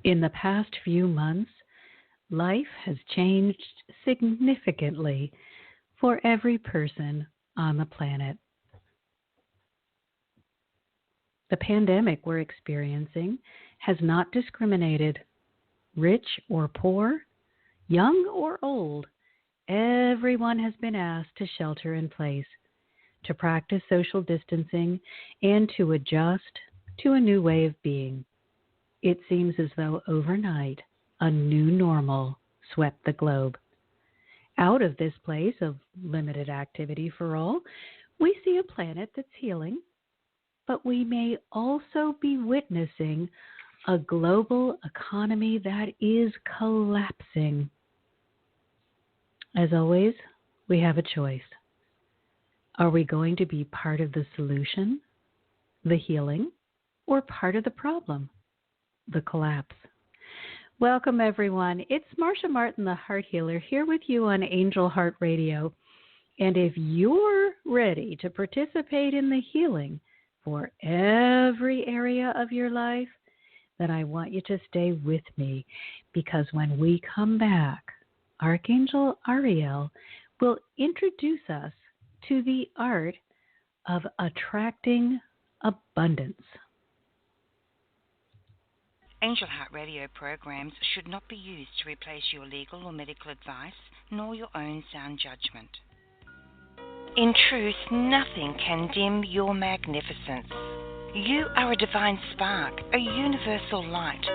In the past few months, life has changed significantly for every person on the planet. The pandemic we're experiencing has not discriminated. Rich or poor, young or old, everyone has been asked to shelter in place, to practice social distancing, and to adjust to a new way of being. It seems as though overnight a new normal swept the globe. Out of this place of limited activity for all, we see a planet that's healing, but we may also be witnessing a global economy that is collapsing. As always, we have a choice. Are we going to be part of the solution, the healing, or part of the problem, the collapse? Welcome, everyone. It's Marcia Martin, the Heart Healer, here with you on Angel Heart Radio. And if you're ready to participate in the healing for every area of your life, then I want you to stay with me, because when we come back, Archangel Ariel will introduce us to the art of attracting abundance. Angel Heart Radio programs should not be used to replace your legal or medical advice, nor your own sound judgment. In truth, nothing can dim your magnificence. You are a divine spark, a universal light.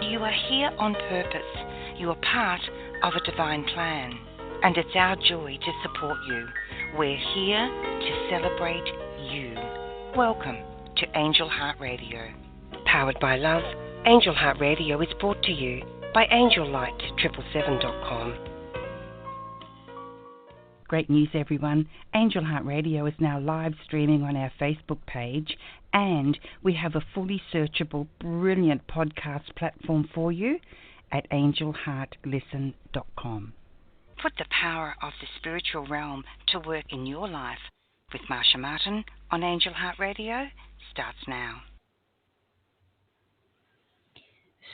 You are here on purpose. You are part of a divine plan, and it's our joy to support you. We're here to celebrate you. Welcome to Angel Heart Radio. Powered by love, Angel Heart Radio is brought to you by AngelLight777.com. Great news, everyone. Angel Heart Radio is now live streaming on our Facebook page, and we have a fully searchable, brilliant podcast platform for you at AngelHeartListen.com. Put the power of the spiritual realm to work in your life with Marcia Martin on Angel Heart Radio starts now.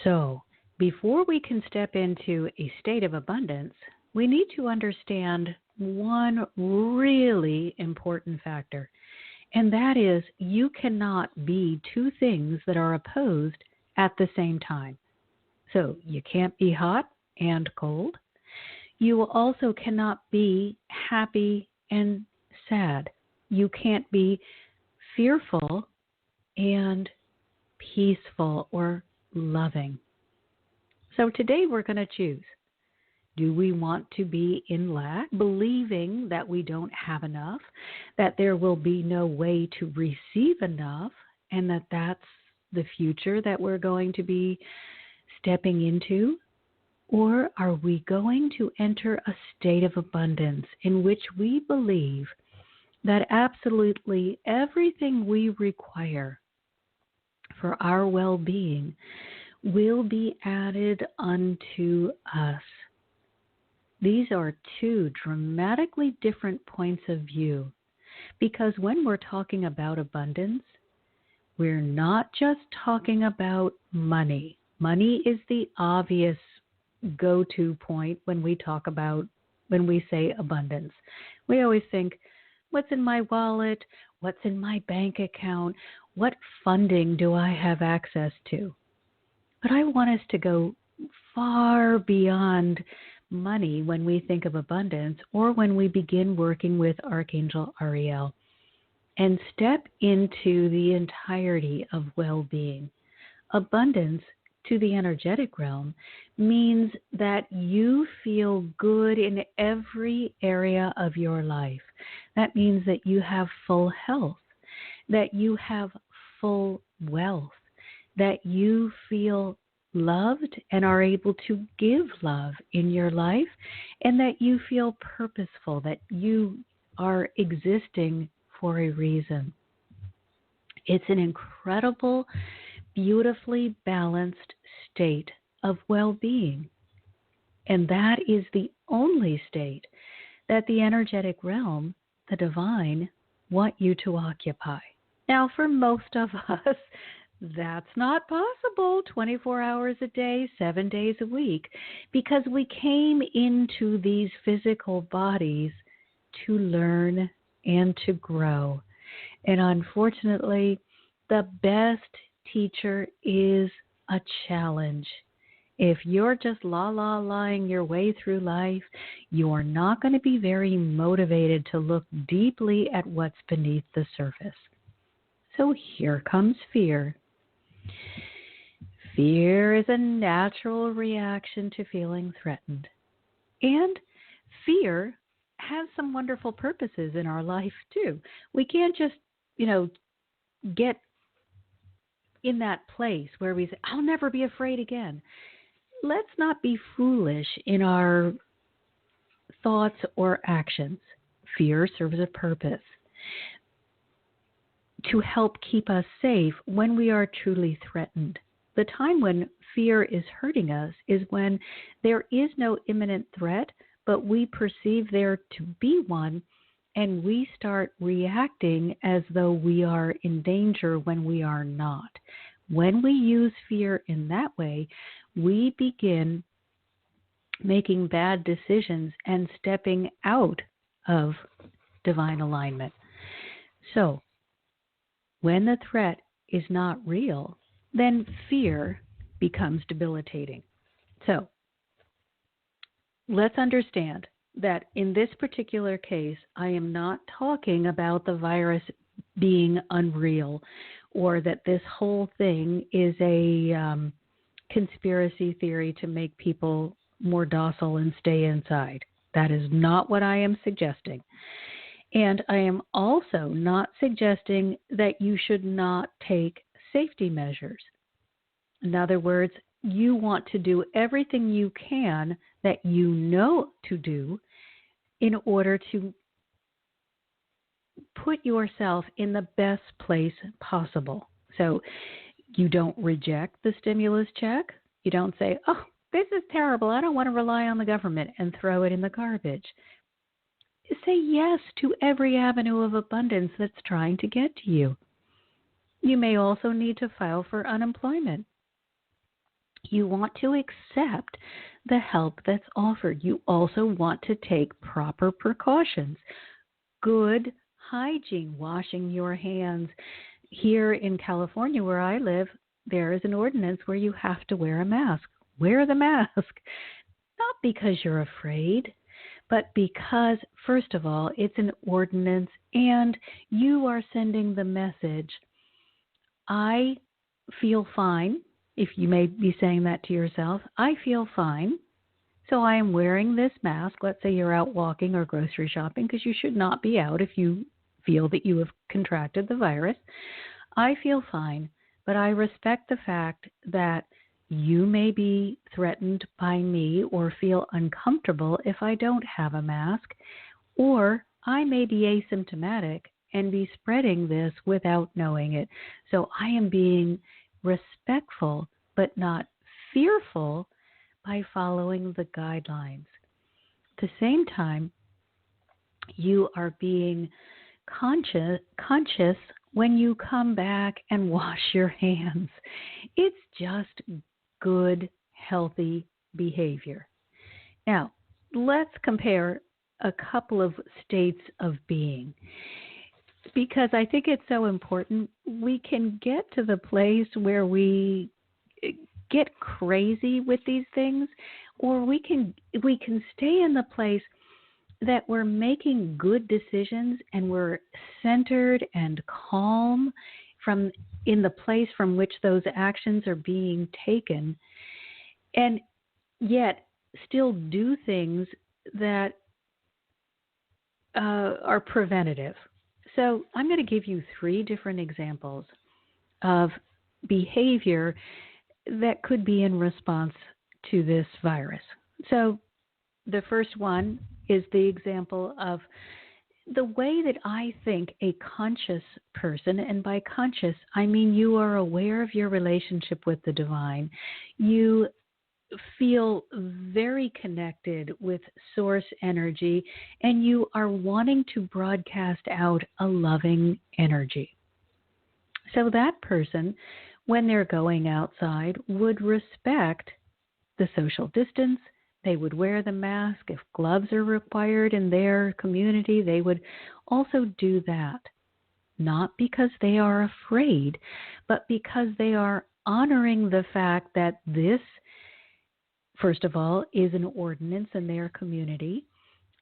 So, before we can step into a state of abundance, we need to understand one really important factor, and that is you cannot be two things that are opposed at the same time. So you can't be hot and cold. You also cannot be happy and sad. You can't be fearful and peaceful or loving. So today we're going to choose. Do we want to be in lack, believing that we don't have enough, that there will be no way to receive enough, and that that's the future that we're going to be stepping into? Or are we going to enter a state of abundance in which we believe that absolutely everything we require for our well-being will be added unto us? These are two dramatically different points of view, because when we're talking about abundance, we're not just talking about money. Money is the obvious go-to point when we say abundance. We always think, what's in my wallet? What's in my bank account? What funding do I have access to? But I want us to go far beyond money when we think of abundance, or when we begin working with Archangel Ariel, and step into the entirety of well-being. Abundance to the energetic realm means that you feel good in every area of your life. That means that you have full health, that you have full wealth, that you feel loved and are able to give love in your life, and that you feel purposeful, that you are existing for a reason. It's an incredible, beautifully balanced state of well-being. And that is the only state that the energetic realm, the divine, want you to occupy. Now, for most of us, That's not possible 24 hours a day, 7 days a week, because we came into these physical bodies to learn and to grow. And unfortunately, the best teacher is a challenge. If you're just lying your way through life, you're not going to be very motivated to look deeply at what's beneath the surface. So here comes fear. Fear is a natural reaction to feeling threatened. And fear has some wonderful purposes in our life, too. We can't just, get in that place where we say, I'll never be afraid again. Let's not be foolish in our thoughts or actions. Fear serves a purpose to help keep us safe when we are truly threatened. The time when fear is hurting us is when there is no imminent threat, but we perceive there to be one, and we start reacting as though we are in danger when we are not. When we use fear in that way, we begin making bad decisions and stepping out of divine alignment. So, when the threat is not real, then fear becomes debilitating. So, let's understand that in this particular case, I am not talking about the virus being unreal or that this whole thing is a conspiracy theory to make people more docile and stay inside. That is not what I am suggesting. And I am also not suggesting that you should not take safety measures. In other words, you want to do everything you can that you know to do in order to put yourself in the best place possible. So you don't reject the stimulus check. You don't say, oh, this is terrible. I don't want to rely on the government, and throw it in the garbage. Say yes to every avenue of abundance that's trying to get to you. You may also need to file for unemployment. You want to accept the help that's offered. You also want to take proper precautions. Good hygiene, washing your hands. Here in California, where I live, there is an ordinance where you have to wear a mask. Wear the mask. Not because you're afraid, but because, first of all, it's an ordinance and you are sending the message, I feel fine. If you may be saying that to yourself, I feel fine, so I am wearing this mask. Let's say you're out walking or grocery shopping, because you should not be out if you feel that you have contracted the virus. I feel fine, but I respect the fact that you may be threatened by me or feel uncomfortable if I don't have a mask, or I may be asymptomatic and be spreading this without knowing it. So I am being respectful but not fearful by following the guidelines. At the same time, you are being conscious when you come back and wash your hands. It's just good, healthy behavior. Now, let's compare a couple of states of being, because I think it's so important. We can get to the place where we get crazy with these things, or we can stay in the place that we're making good decisions and we're centered and calm in the place from which those actions are being taken, and yet still do things that are preventative. So I'm going to give you 3 different examples of behavior that could be in response to this virus. So the first one is the example of the way that I think a conscious person, and by conscious, I mean you are aware of your relationship with the divine. You feel very connected with source energy, and you are wanting to broadcast out a loving energy. So that person when they're going outside, would respect the social distance. They would wear the mask. If gloves are required in their community, they would also do that. Not because they are afraid, but because they are honoring the fact that this, first of all, is an ordinance in their community.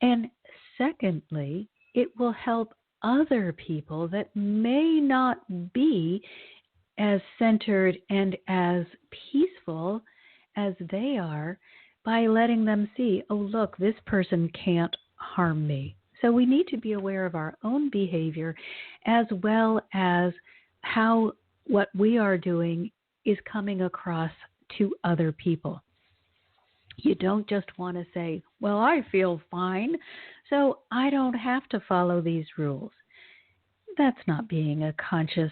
And secondly, it will help other people that may not be as centered and as peaceful as they are by letting them see, oh, look, this person can't harm me. So we need to be aware of our own behavior as well as how what we are doing is coming across to other people. You don't just want to say, well, I feel fine, so I don't have to follow these rules. That's not being a conscious,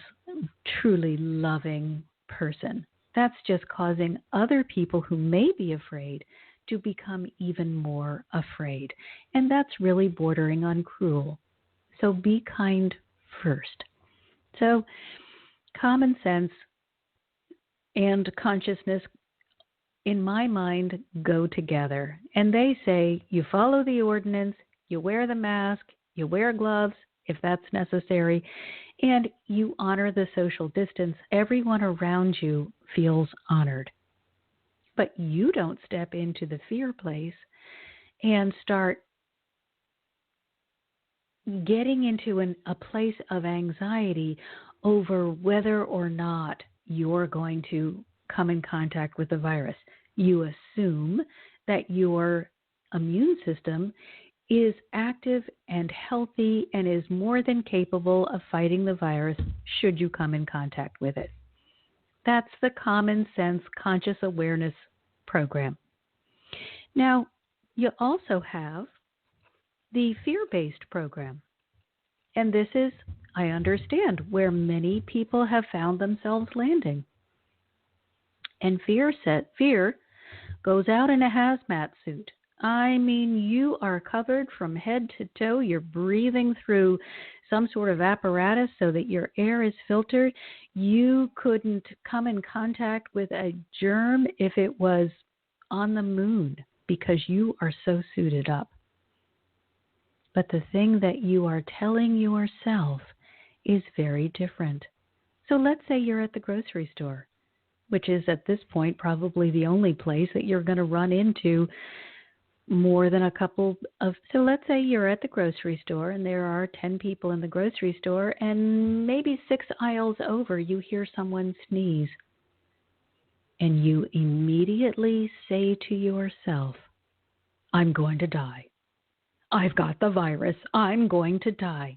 truly loving person. That's just causing other people who may be afraid to become even more afraid. And that's really bordering on cruel. So be kind first. So common sense and consciousness, in my mind, go together. And they say you follow the ordinance, you wear the mask, you wear gloves if that's necessary, and you honor the social distance. Everyone around you feels honored. But you don't step into the fear place and start getting into a place of anxiety over whether or not you're going to come in contact with the virus. You assume that your immune system is active and healthy and is more than capable of fighting the virus should you come in contact with it. That's the common sense conscious awareness program. Now, you also have the fear-based program. And this is, I understand, where many people have found themselves landing. And fear goes out in a hazmat suit. I mean, you are covered from head to toe. You're breathing through some sort of apparatus so that your air is filtered. You couldn't come in contact with a germ if it was on the moon because you are so suited up. But the thing that you are telling yourself is very different. So let's say you're at the grocery store, which is at this point probably the only place that you're going to run into more than a couple of. So let's say you're at the grocery store and there are 10 people in the grocery store, and maybe 6 aisles over you hear someone sneeze. And you immediately say to yourself, I'm going to die. I've got the virus. I'm going to die.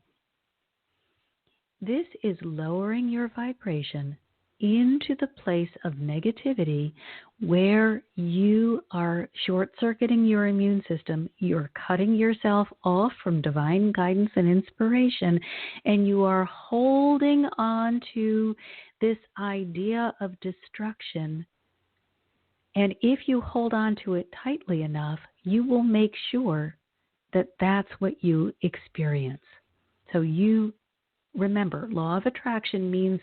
This is lowering your vibration into the place of negativity where you are short-circuiting your immune system, you're cutting yourself off from divine guidance and inspiration, and you are holding on to this idea of destruction. And if you hold on to it tightly enough, you will make sure that that's what you experience. So you remember, law of attraction means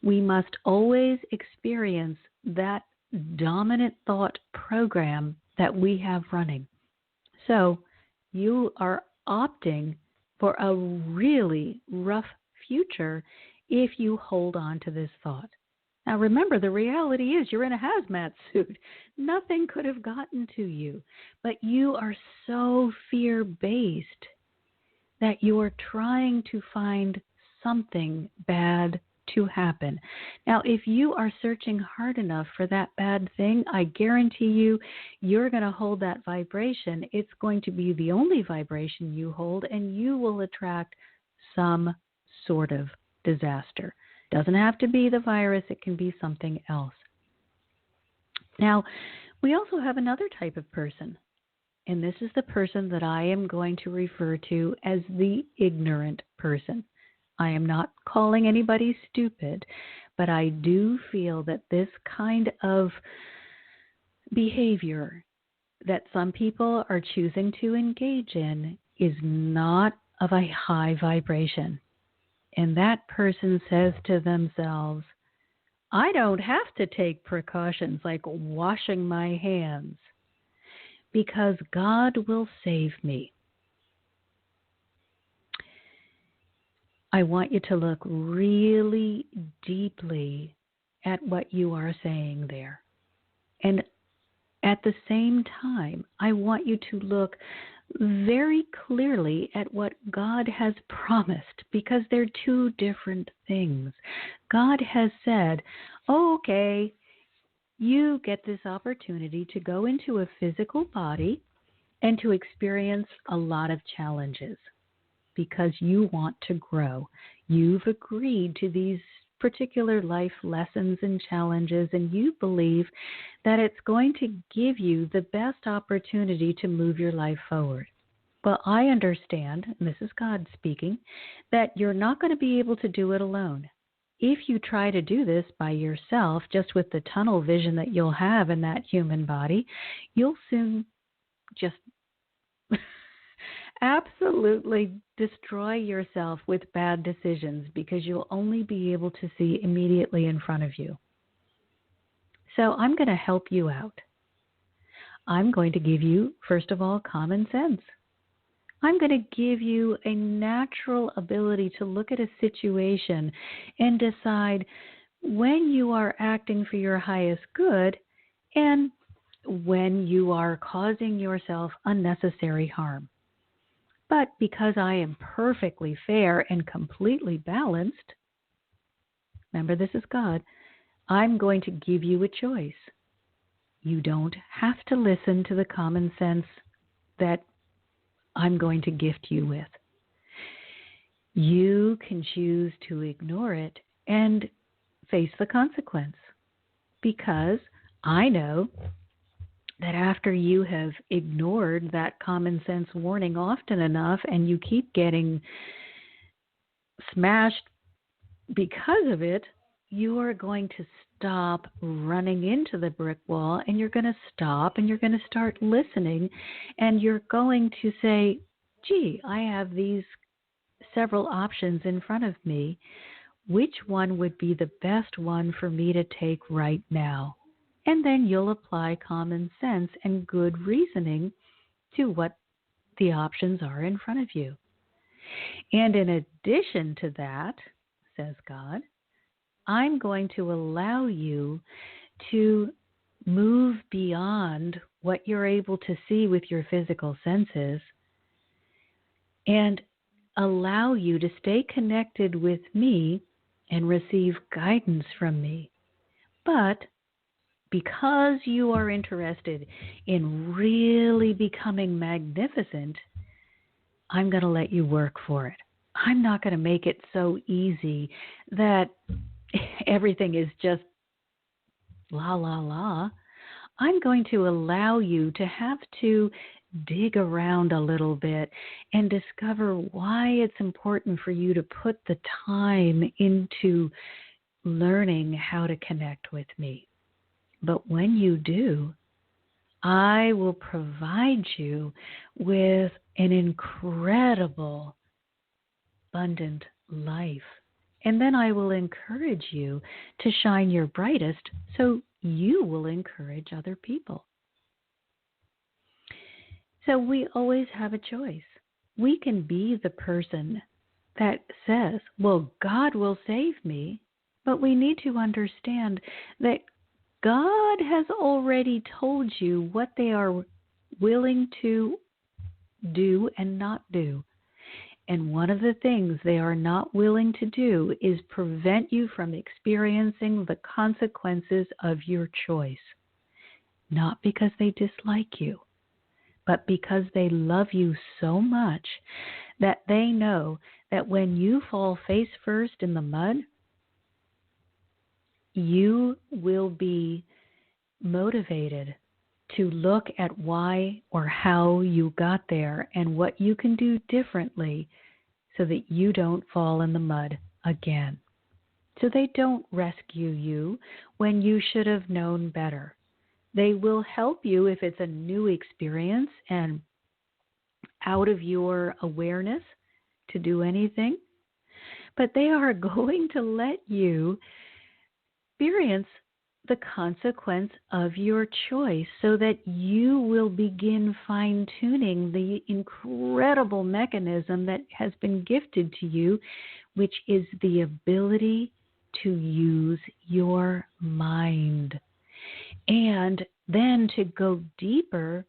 we must always experience that dominant thought program that we have running. So you are opting for a really rough future if you hold on to this thought. Now remember, the reality is you're in a hazmat suit. Nothing could have gotten to you, but you are so fear-based that you're trying to find something bad to happen. Now, if you are searching hard enough for that bad thing, I guarantee you're going to hold that vibration. It's going to be the only vibration you hold, and you will attract some sort of disaster. Doesn't have to be the virus. It can be something else. Now, we also have another type of person, and this is the person that I am going to refer to as the ignorant person. I am not calling anybody stupid, but I do feel that this kind of behavior that some people are choosing to engage in is not of a high vibration. And that person says to themselves, I don't have to take precautions like washing my hands because God will save me. I want you to look really deeply at what you are saying there. And at the same time, I want you to look very clearly at what God has promised, because they're two different things. God has said, oh, okay, you get this opportunity to go into a physical body and to experience a lot of challenges because you want to grow. You've agreed to these particular life lessons and challenges, and you believe that it's going to give you the best opportunity to move your life forward. Well, I understand, and this is God speaking, that you're not going to be able to do it alone. If you try to do this by yourself, just with the tunnel vision that you'll have in that human body, you'll soon just absolutely destroy yourself with bad decisions because you'll only be able to see immediately in front of you. So I'm going to help you out. I'm going to give you, first of all, common sense. I'm going to give you a natural ability to look at a situation and decide when you are acting for your highest good and when you are causing yourself unnecessary harm. But because I am perfectly fair and completely balanced, remember this is God, I'm going to give you a choice. You don't have to listen to the common sense that I'm going to gift you with. You can choose to ignore it and face the consequence, because I know that after you have ignored that common sense warning often enough and you keep getting smashed because of it, you are going to stop running into the brick wall, and you're going to stop and you're going to start listening, and you're going to say, gee, I have these several options in front of me. Which one would be the best one for me to take right now? And then you'll apply common sense and good reasoning to what the options are in front of you. And in addition to that, says God, I'm going to allow you to move beyond what you're able to see with your physical senses and allow you to stay connected with me and receive guidance from me. But because you are interested in really becoming magnificent, I'm going to let you work for it. I'm not going to make it so easy that everything is just la, la, la. I'm going to allow you to have to dig around a little bit and discover why it's important for you to put the time into learning how to connect with me. But when you do, I will provide you with an incredible, abundant life. And then I will encourage you to shine your brightest so you will encourage other people. So we always have a choice. We can be the person that says, well, God will save me, but we need to understand that God has already told you what they are willing to do and not do. And one of the things they are not willing to do is prevent you from experiencing the consequences of your choice. Not because they dislike you, but because they love you so much that they know that when you fall face first in the mud, you will be motivated to look at why or how you got there and what you can do differently so that you don't fall in the mud again. So they don't rescue you when you should have known better. They will help you if it's a new experience and out of your awareness to do anything. But they are going to let you experience the consequence of your choice so that you will begin fine-tuning the incredible mechanism that has been gifted to you, which is the ability to use your mind. And then to go deeper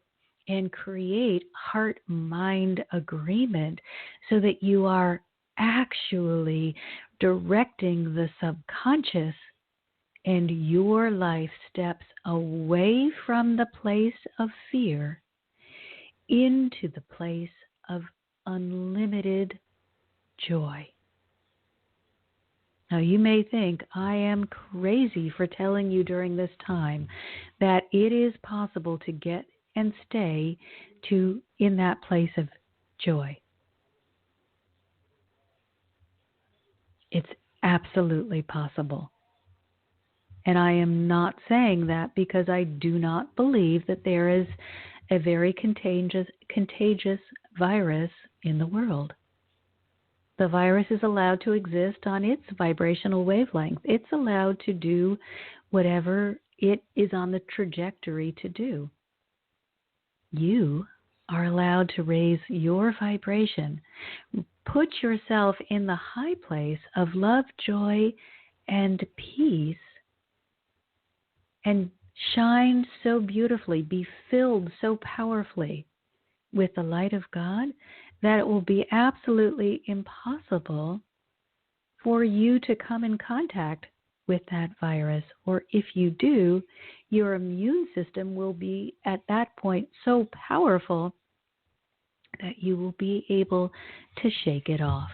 and create heart-mind agreement so that you are actually directing the subconscious, and your life steps away from the place of fear into the place of unlimited joy. Now, you may think I am crazy for telling you during this time that it is possible to get and stay in that place of joy. It's absolutely possible. And I am not saying that because I do not believe that there is a very contagious virus in the world. The virus is allowed to exist on its vibrational wavelength. It's allowed to do whatever it is on the trajectory to do. You are allowed to raise your vibration. Put yourself in the high place of love, joy, and peace, and shine so beautifully, be filled so powerfully with the light of God that it will be absolutely impossible for you to come in contact with that virus. Or if you do, your immune system will be at that point so powerful that you will be able to shake it off.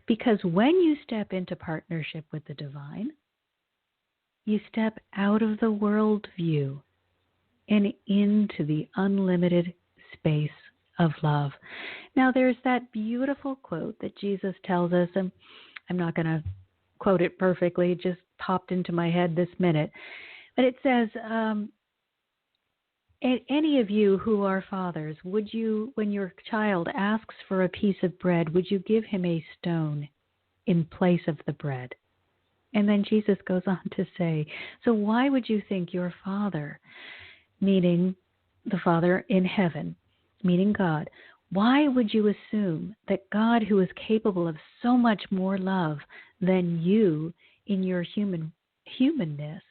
Because when you step into partnership with the divine, you step out of the world view and into the unlimited space of love. Now, there's that beautiful quote that Jesus tells us, and I'm not going to quote it perfectly, it just popped into my head this minute. But it says, any of you who are fathers, would you, when your child asks for a piece of bread, would you give him a stone in place of the bread? And then Jesus goes on to say, so why would you think your Father, meaning the Father in heaven, meaning God, why would you assume that God, who is capable of so much more love than you in your humanness,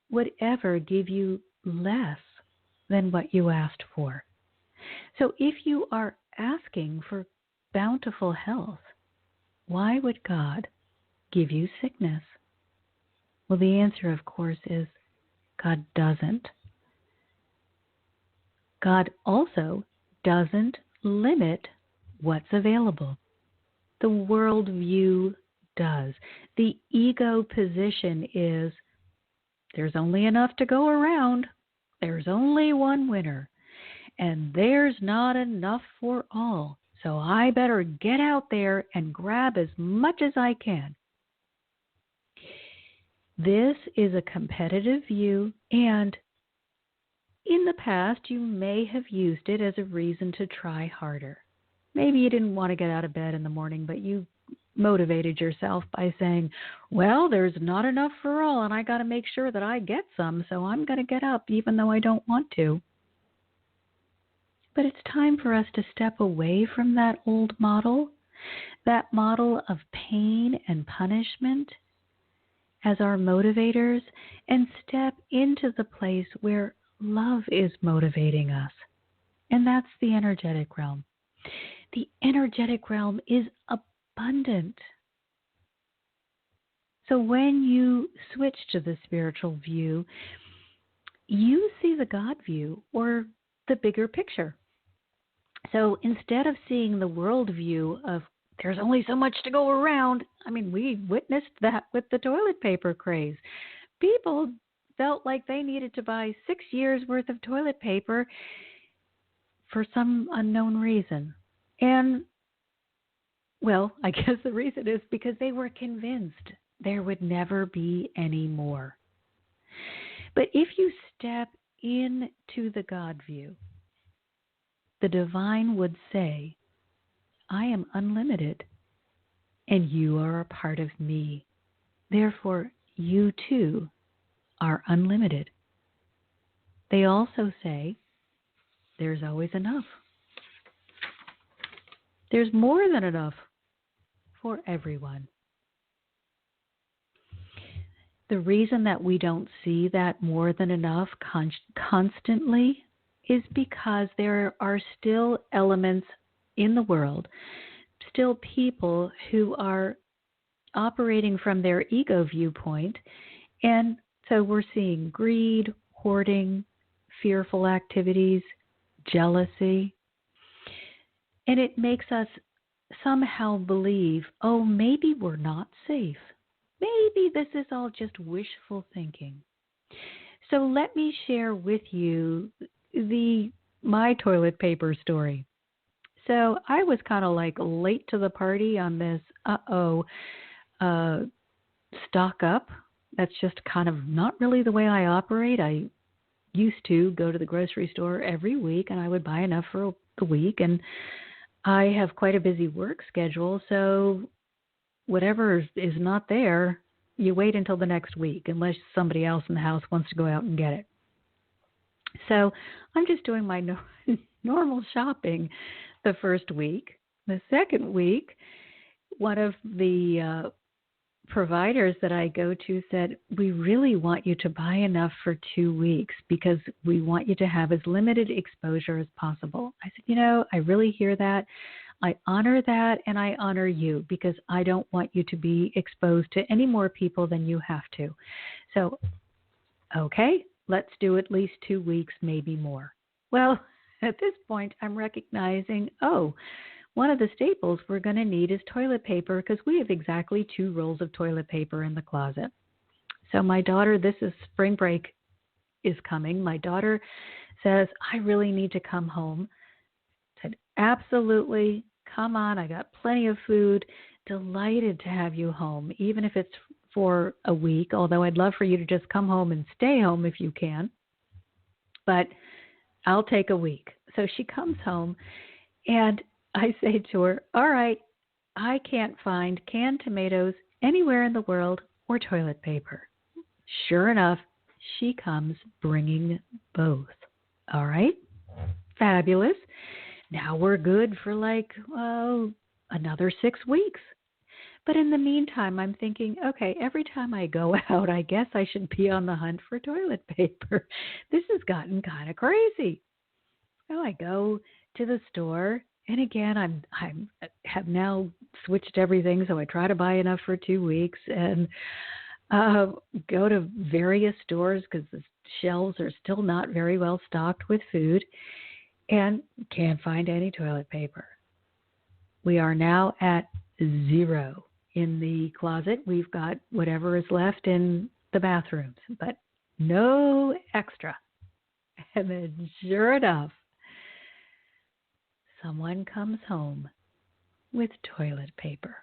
would ever give you less than what you asked for? So if you are asking for bountiful health, why would God give you sickness? Well, the answer, of course, is God doesn't. God also doesn't limit what's available. The worldview does. The ego position is there's only enough to go around. There's only one winner. And there's not enough for all. So I better get out there and grab as much as I can. This is a competitive view, and in the past you may have used it as a reason to try harder. Maybe you didn't want to get out of bed in the morning, but you motivated yourself by saying, well, there's not enough for all, and I got to make sure that I get some, so I'm going to get up even though I don't want to. But it's time for us to step away from that old model, that model of pain and punishment as our motivators, and step into the place where love is motivating us. And that's the energetic realm. The energetic realm is abundant. So when you switch to the spiritual view, you see the God view or the bigger picture. So instead of seeing the world view of there's only so much to go around, I mean, we witnessed that with the toilet paper craze. People felt like they needed to buy 6 years' worth of toilet paper for some unknown reason. And, well, I guess the reason is because they were convinced there would never be any more. But if you step into the God view, the divine would say, I am unlimited, and you are a part of me. Therefore, you too are unlimited. They also say there's always enough. There's more than enough for everyone. The reason that we don't see that more than enough constantly is because there are still elements in the world, still people who are operating from their ego viewpoint. And so we're seeing greed, hoarding, fearful activities, jealousy. And it makes us somehow believe, oh, maybe we're not safe. Maybe this is all just wishful thinking. So let me share with you my toilet paper story. So I was kind of like late to the party on this stock up. That's just kind of not really the way I operate. I used to go to the grocery store every week, and I would buy enough for the week. And I have quite a busy work schedule, so whatever is not there, you wait until the next week, unless somebody else in the house wants to go out and get it. So I'm just doing my normal shopping the first week. The second week, one of the providers that I go to said, we really want you to buy enough for 2 weeks because we want you to have as limited exposure as possible. I said, I really hear that. I honor that, and I honor you because I don't want you to be exposed to any more people than you have to. So, okay, let's do at least 2 weeks, maybe more. Well, at this point, I'm recognizing, one of the staples we're going to need is toilet paper because we have exactly 2 rolls of toilet paper in the closet. So my daughter, this is spring break is coming. My daughter says, I really need to come home. I said, absolutely. Come on. I got plenty of food. Delighted to have you home, even if it's for a week, although I'd love for you to just come home and stay home if you can. But I'll take a week. So she comes home, and I say to her, all right, I can't find canned tomatoes anywhere in the world or toilet paper. Sure enough, she comes bringing both. All right, fabulous. Now we're good for another 6 weeks. But in the meantime, I'm thinking, okay, every time I go out, I guess I should be on the hunt for toilet paper. This has gotten kind of crazy. So I go to the store, and again, I have now switched everything, so I try to buy enough for 2 weeks and go to various stores because the shelves are still not very well stocked with food and can't find any toilet paper. We are now at 0 in the closet. We've got whatever is left in the bathrooms, but no extra. And then sure enough, someone comes home with toilet paper.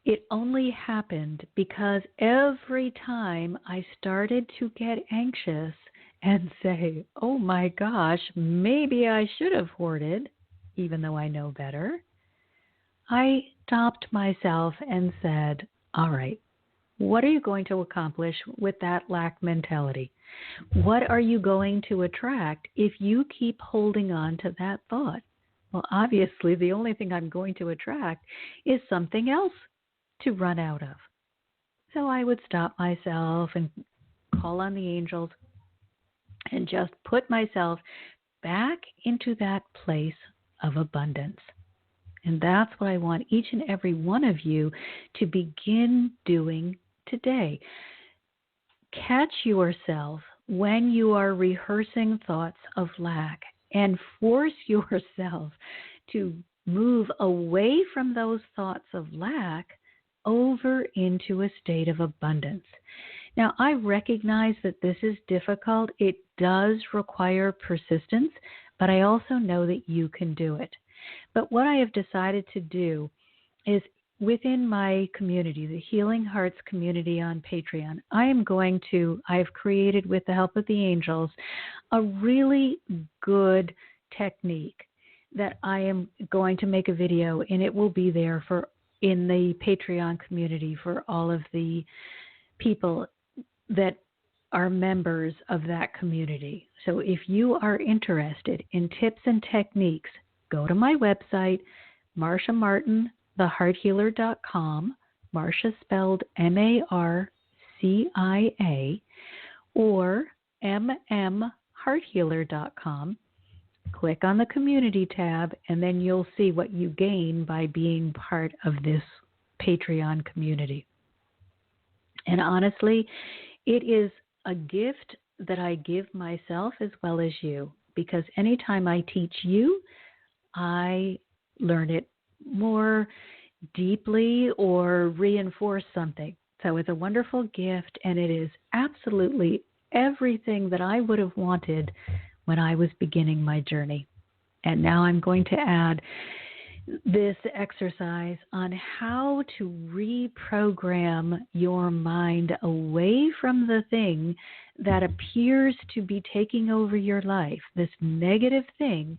It only happened because every time I started to get anxious and say, oh my gosh, maybe I should have hoarded, even though I know better, I stopped myself and said, all right, what are you going to accomplish with that lack mentality? What are you going to attract if you keep holding on to that thought? Well, obviously, the only thing I'm going to attract is something else to run out of. So I would stop myself and call on the angels and just put myself back into that place of abundance. And that's what I want each and every one of you to begin doing today. Catch yourself when you are rehearsing thoughts of lack and force yourself to move away from those thoughts of lack over into a state of abundance. Now, I recognize that this is difficult. It does require persistence, but I also know that you can do it. But what I have decided to do is within my community, the Healing Hearts community on Patreon, I have created with the help of the angels, a really good technique that I am going to make a video, and it will be there for in the Patreon community for all of the people that are members of that community. So if you are interested in tips and techniques, go to my website, marciamartinthehearthealer.com, Marcia spelled Marcia, or mmhearthealer.com. Click on the community tab, and then you'll see what you gain by being part of this Patreon community. And honestly, it is a gift that I give myself as well as you, because anytime I teach you, I learn it more deeply or reinforce something. So it's a wonderful gift, and it is absolutely everything that I would have wanted when I was beginning my journey. And now I'm going to add this exercise on how to reprogram your mind away from the thing that appears to be taking over your life, this negative thing,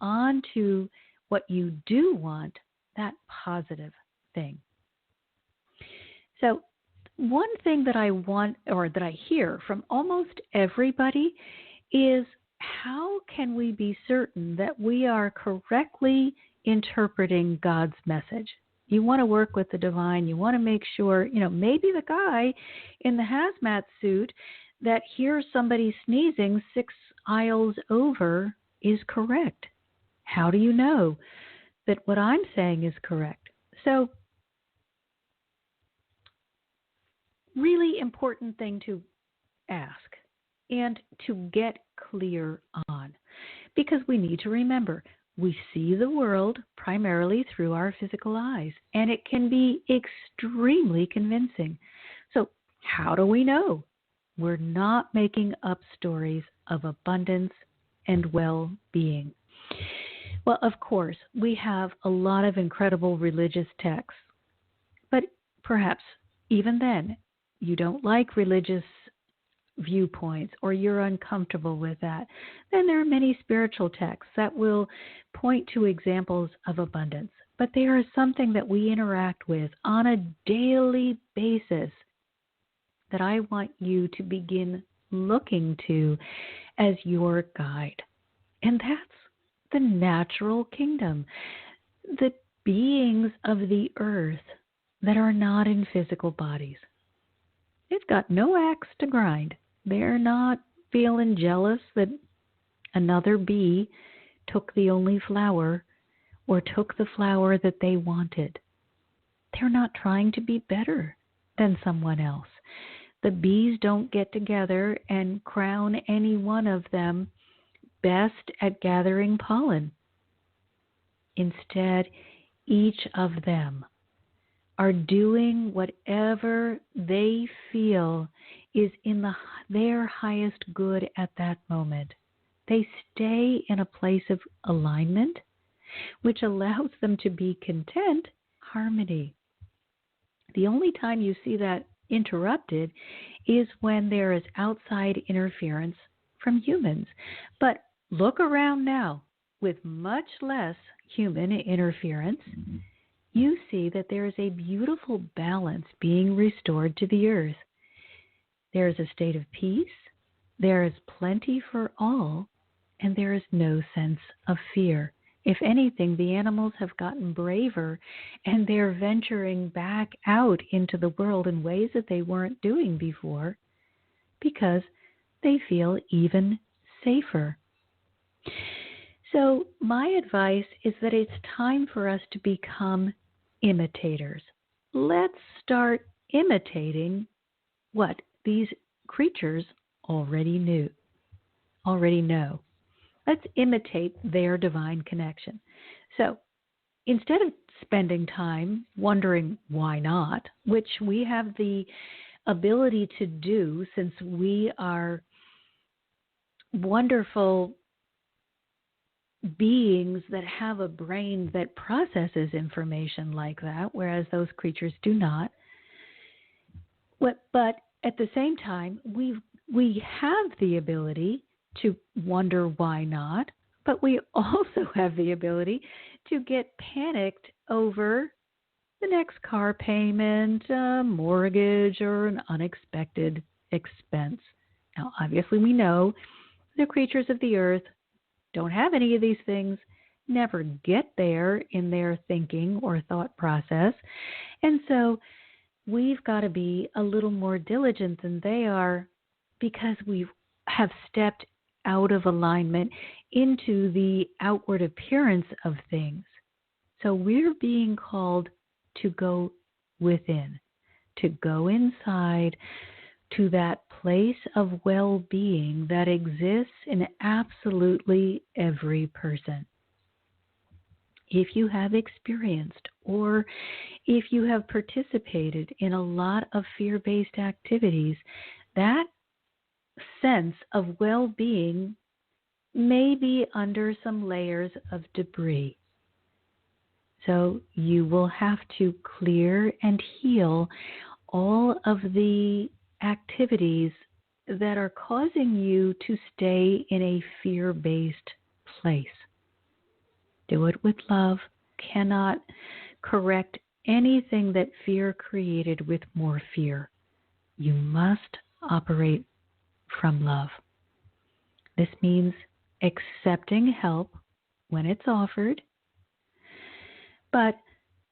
onto what you do want, that positive thing. So one thing that I want, or that I hear from almost everybody, is how can we be certain that we are correctly interpreting God's message? You want to work with the divine. You want to make sure, maybe the guy in the hazmat suit that hears somebody sneezing 6 aisles over is correct. How do you know that what I'm saying is correct? So, really important thing to ask and to get clear on, because we need to remember, we see the world primarily through our physical eyes, and it can be extremely convincing. So how do we know we're not making up stories of abundance and well-being? Well, of course, we have a lot of incredible religious texts, but perhaps even then, you don't like religious viewpoints or you're uncomfortable with that. Then there are many spiritual texts that will point to examples of abundance, but they are something that we interact with on a daily basis that I want you to begin looking to as your guide. And that's the natural kingdom, the beings of the earth that are not in physical bodies. They've got no axe to grind. They're not feeling jealous that another bee took the only flower or took the flower that they wanted. They're not trying to be better than someone else. The bees don't get together and crown any one of them best at gathering pollen. Instead, each of them are doing whatever they feel is in their highest good at that moment. They stay in a place of alignment, which allows them to be content, harmony. The only time you see that interrupted is when there is outside interference from humans. But look around now, with much less human interference, you see that there is a beautiful balance being restored to the earth. There is a state of peace, there is plenty for all, and there is no sense of fear. If anything, the animals have gotten braver, and they're venturing back out into the world in ways that they weren't doing before because they feel even safer. So my advice is that it's time for us to become imitators. Let's start imitating what these creatures already know. Let's imitate their divine connection. So instead of spending time wondering why not, which we have the ability to do since we are wonderful beings that have a brain that processes information like that, whereas those creatures do not. But at the same time, we have the ability to wonder why not, but we also have the ability to get panicked over the next car payment, a mortgage, or an unexpected expense. Now, obviously, we know the creatures of the earth don't have any of these things, never get there in their thinking or thought process. And so we've got to be a little more diligent than they are because we have stepped out of alignment into the outward appearance of things. So we're being called to go within, to go inside to that place of well-being that exists in absolutely every person. If you have experienced or if you have participated in a lot of fear-based activities, that sense of well-being may be under some layers of debris. So you will have to clear and heal all of the activities that are causing you to stay in a fear-based place. Do it with love. Cannot correct anything that fear created with more fear. You must operate from love. This means accepting help when it's offered, but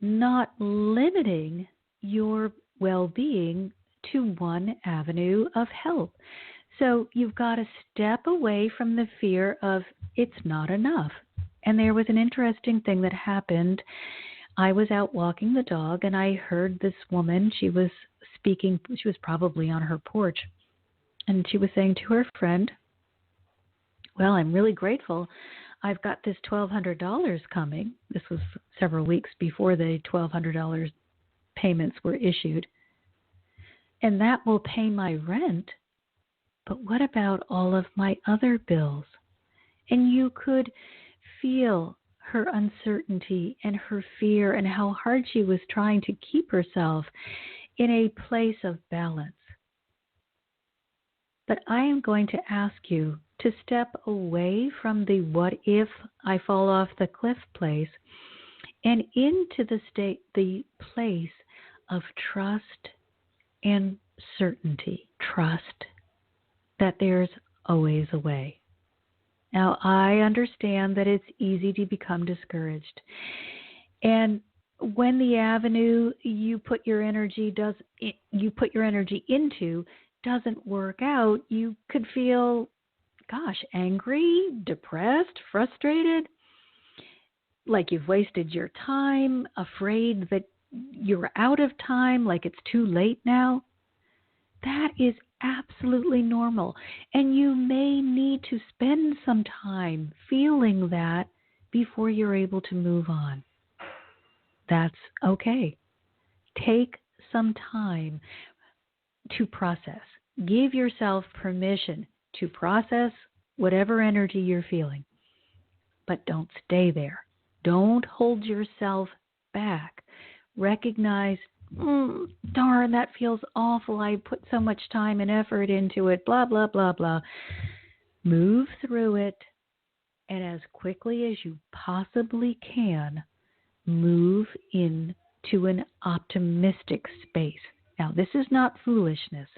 not limiting your well-being to one avenue of help. So you've got to step away from the fear of it's not enough. And there was an interesting thing that happened. I was out walking the dog and I heard this woman, she was speaking, she was probably on her porch, and she was saying to her friend, well, I'm really grateful. I've got this $1,200 coming. This was several weeks before the $1,200 payments were issued. And that will pay my rent. But what about all of my other bills? And you could feel her uncertainty and her fear and how hard she was trying to keep herself in a place of balance. But I am going to ask you to step away from the what if I fall off the cliff place and into the place of trust and certainty. Trust that there's always a way. Now, I understand that it's easy to become discouraged. And when the avenue you put your energy into doesn't work out, you could feel, angry, depressed, frustrated, like you've wasted your time, afraid that you're out of time, like it's too late now. That is absolutely normal. And you may need to spend some time feeling that before you're able to move on. That's okay. Take some time to process. Give yourself permission to process whatever energy you're feeling. But don't stay there. Don't hold yourself back. Recognize, darn, that feels awful. I put so much time and effort into it, blah, blah, blah, blah. Move through it, and as quickly as you possibly can, move into an optimistic space. Now, this is not foolishness,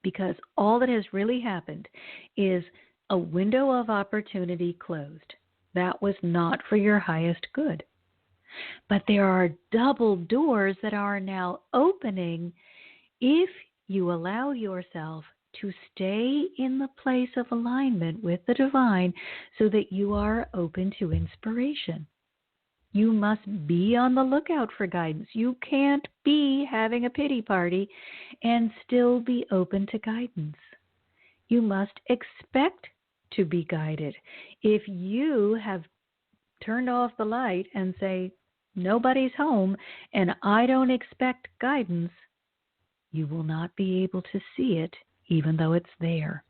because all that has really happened is a window of opportunity closed. That was not for your highest good. But there are double doors that are now opening if you allow yourself to stay in the place of alignment with the divine so that you are open to inspiration. You must be on the lookout for guidance. You can't be having a pity party and still be open to guidance. You must expect to be guided. If you have turned off the light and say, nobody's home and I don't expect guidance, you will not be able to see it even though it's there.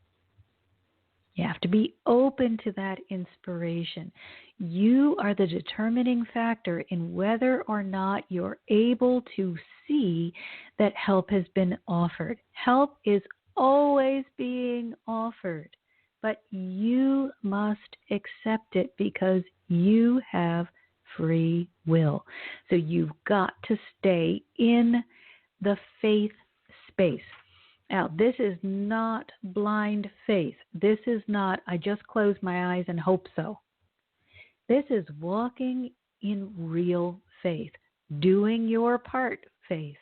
You have to be open to that inspiration. You are the determining factor in whether or not you're able to see that help has been offered. Help is always being offered, but you must accept it because you have free will. So you've got to stay in the faith space. Now, this is not blind faith. This is not, I just close my eyes and hope so. This is walking in real faith, doing your part faith,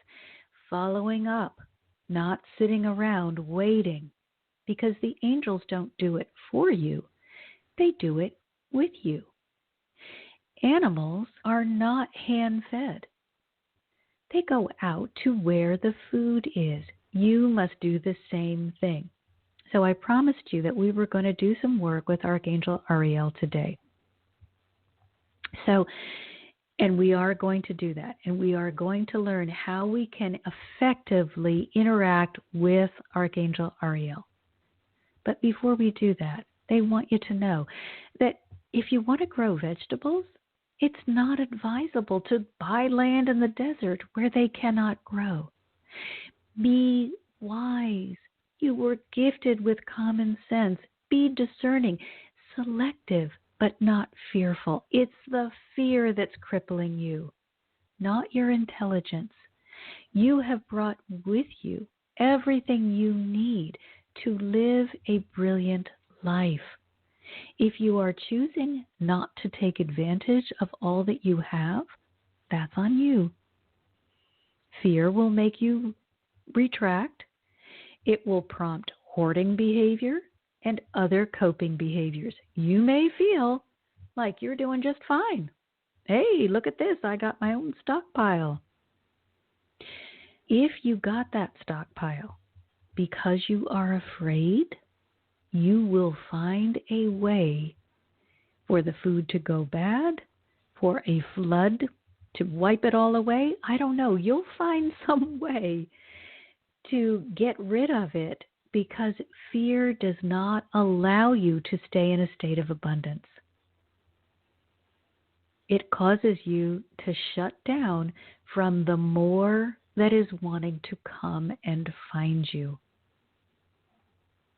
following up, not sitting around waiting, because the angels don't do it for you. They do it with you. Animals are not hand-fed. They go out to where the food is. You must do the same thing. So I promised you that we were going to do some work with Archangel Ariel today. And we are going to do that. And we are going to learn how we can effectively interact with Archangel Ariel. But before we do that, they want you to know that if you want to grow vegetables, it's not advisable to buy land in the desert where they cannot grow. Be wise. You were gifted with common sense. Be discerning, selective, but not fearful. It's the fear that's crippling you, not your intelligence. You have brought with you everything you need to live a brilliant life. If you are choosing not to take advantage of all that you have, that's on you. Fear will make you retract. It will prompt hoarding behavior and other coping behaviors. You may feel like you're doing just fine. Hey, look at this. I got my own stockpile. If you got that stockpile because you are afraid, you will find a way for the food to go bad, for a flood to wipe it all away. I don't know. You'll find some way to get rid of it because fear does not allow you to stay in a state of abundance. It causes you to shut down from the more that is wanting to come and find you.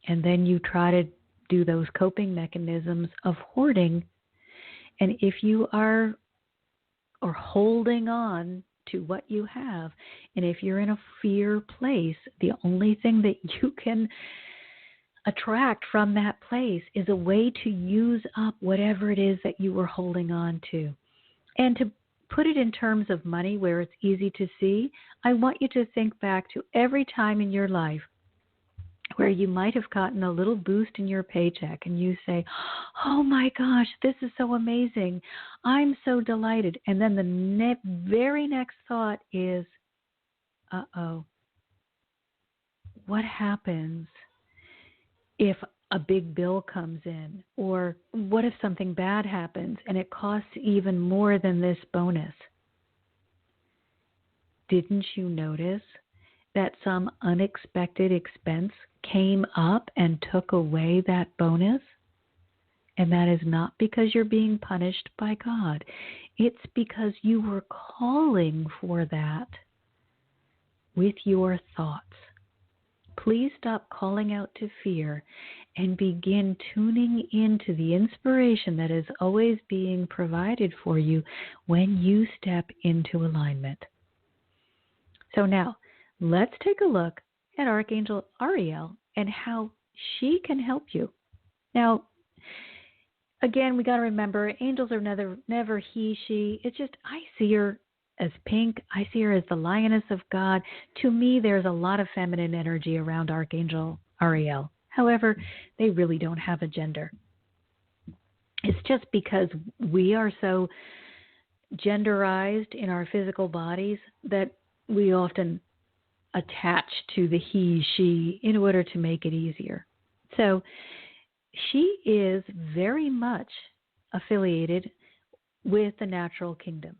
And then you try to do those coping mechanisms of hoarding. And if you are holding on to what you have, and if you're in a fear place, the only thing that you can attract from that place is a way to use up whatever it is that you were holding on to. And to put it in terms of money where it's easy to see, I want you to think back to every time in your life where you might have gotten a little boost in your paycheck and you say, oh my gosh, this is so amazing. I'm so delighted. And then the very next thought is, uh-oh, what happens if a big bill comes in? Or what if something bad happens and it costs even more than this bonus? Didn't you notice that some unexpected expense came up and took away that bonus? And that is not because you're being punished by God. It's because you were calling for that with your thoughts. Please stop calling out to fear and begin tuning into the inspiration that is always being provided for you when you step into alignment. So now, let's take a look at Archangel Ariel and how she can help you. Now, again, we got to remember, angels are never he, she. It's just, I see her as pink. I see her as the lioness of God. To me, there's a lot of feminine energy around Archangel Ariel. However, they really don't have a gender. It's just because we are so genderized in our physical bodies that we often attach to the he, she in order to make it easier. So she is very much affiliated with the natural kingdom.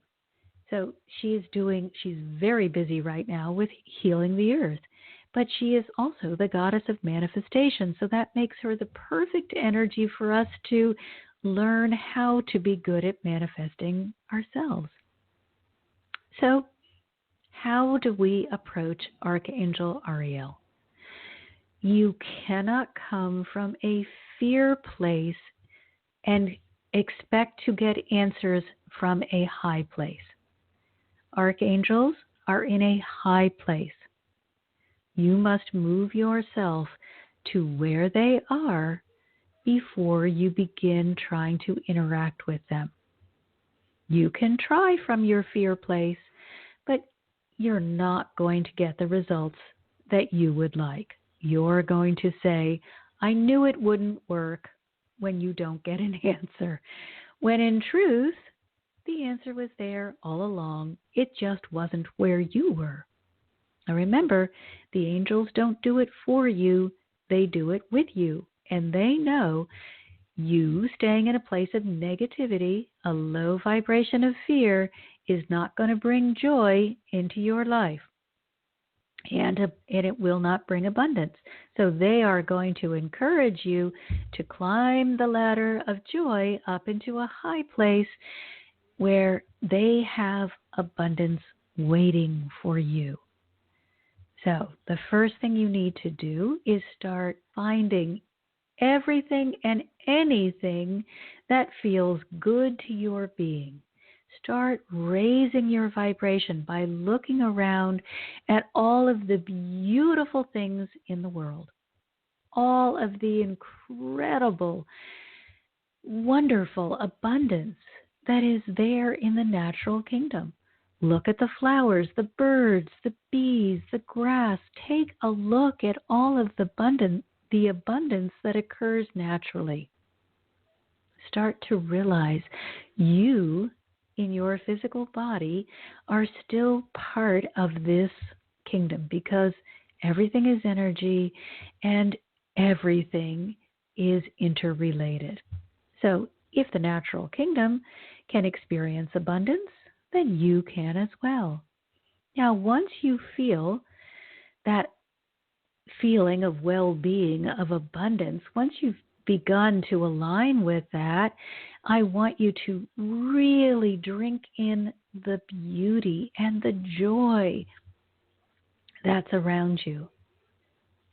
So she's very busy right now with healing the earth. But she is also the goddess of manifestation. So that makes her the perfect energy for us to learn how to be good at manifesting ourselves. So how do we approach Archangel Ariel? You cannot come from a fear place and expect to get answers from a high place. Archangels are in a high place. You must move yourself to where they are before you begin trying to interact with them. You can try from your fear place, but you're not going to get the results that you would like. You're going to say, I knew it wouldn't work, when you don't get an answer. When in truth, the answer was there all along. It just wasn't where you were. Now remember, the angels don't do it for you. They do it with you. And they know you staying in a place of negativity, a low vibration of fear, is not going to bring joy into your life. And it will not bring abundance. So they are going to encourage you to climb the ladder of joy up into a high place where they have abundance waiting for you. So the first thing you need to do is start finding everything and anything that feels good to your being. Start raising your vibration by looking around at all of the beautiful things in the world, all of the incredible, wonderful abundance that is there in the natural kingdom. Look at the flowers, the birds, the bees, the grass. Take a look at all of the abundance that occurs naturally. Start to realize you, in your physical body, are still part of this kingdom, because everything is energy and everything is interrelated. So if the natural kingdom can experience abundance, then you can as well. Now, once you feel that feeling of well-being, of abundance, once you've begun to align with that, I want you to really drink in the beauty and the joy that's around you.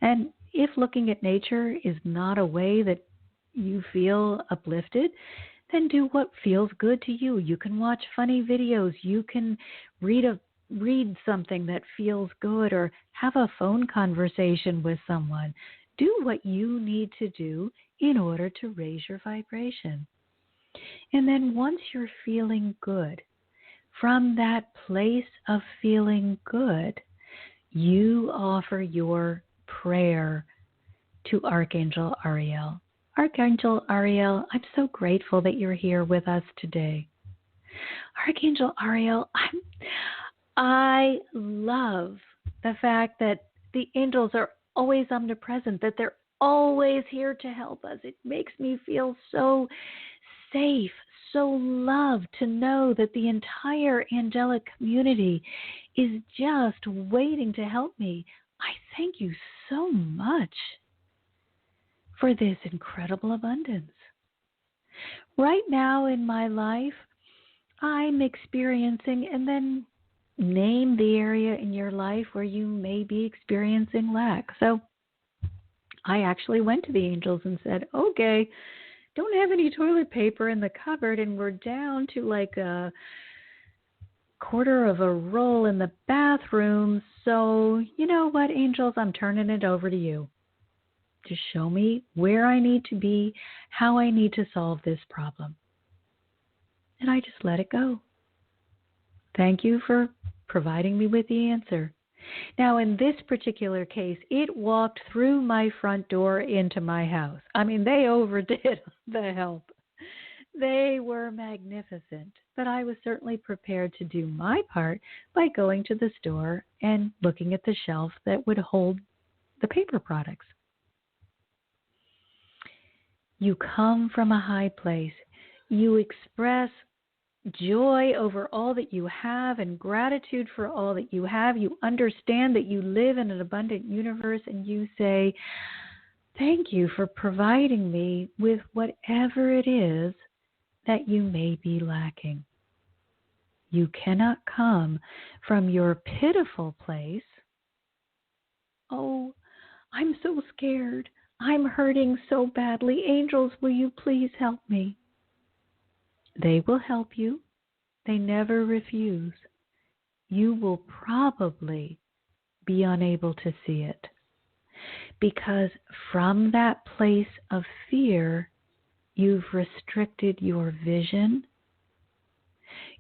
And if looking at nature is not a way that you feel uplifted, then do what feels good to you. You can watch funny videos. You can read something that feels good, or have a phone conversation with someone. Do what you need to do in order to raise your vibration. And then once you're feeling good, from that place of feeling good, you offer your prayer to Archangel Ariel. Archangel Ariel, I'm so grateful that you're here with us today. Archangel Ariel, I love the fact that the angels are always omnipresent, that they're always here to help us. It makes me feel so safe, so loved to know that the entire angelic community is just waiting to help me. I thank you so much for this incredible abundance. Right now in my life, I'm experiencing, and then name the area in your life where you may be experiencing lack. So I actually went to the angels and said, okay, don't have any toilet paper in the cupboard, and we're down to like a quarter of a roll in the bathroom. So you know what, angels, I'm turning it over to you. Just show me where I need to be, how I need to solve this problem. And I just let it go. Thank you for providing me with the answer. Now, in this particular case, it walked through my front door into my house. I mean, they overdid the help. They were magnificent, but I was certainly prepared to do my part by going to the store and looking at the shelf that would hold the paper products. You come from a high place. You express joy over all that you have and gratitude for all that you have. You understand that you live in an abundant universe, and you say, thank you for providing me with whatever it is that you may be lacking. You cannot come from your pitiful place. Oh, I'm so scared. I'm hurting so badly. Angels, will you please help me? They will help you. They never refuse. You will probably be unable to see it, because from that place of fear, you've restricted your vision.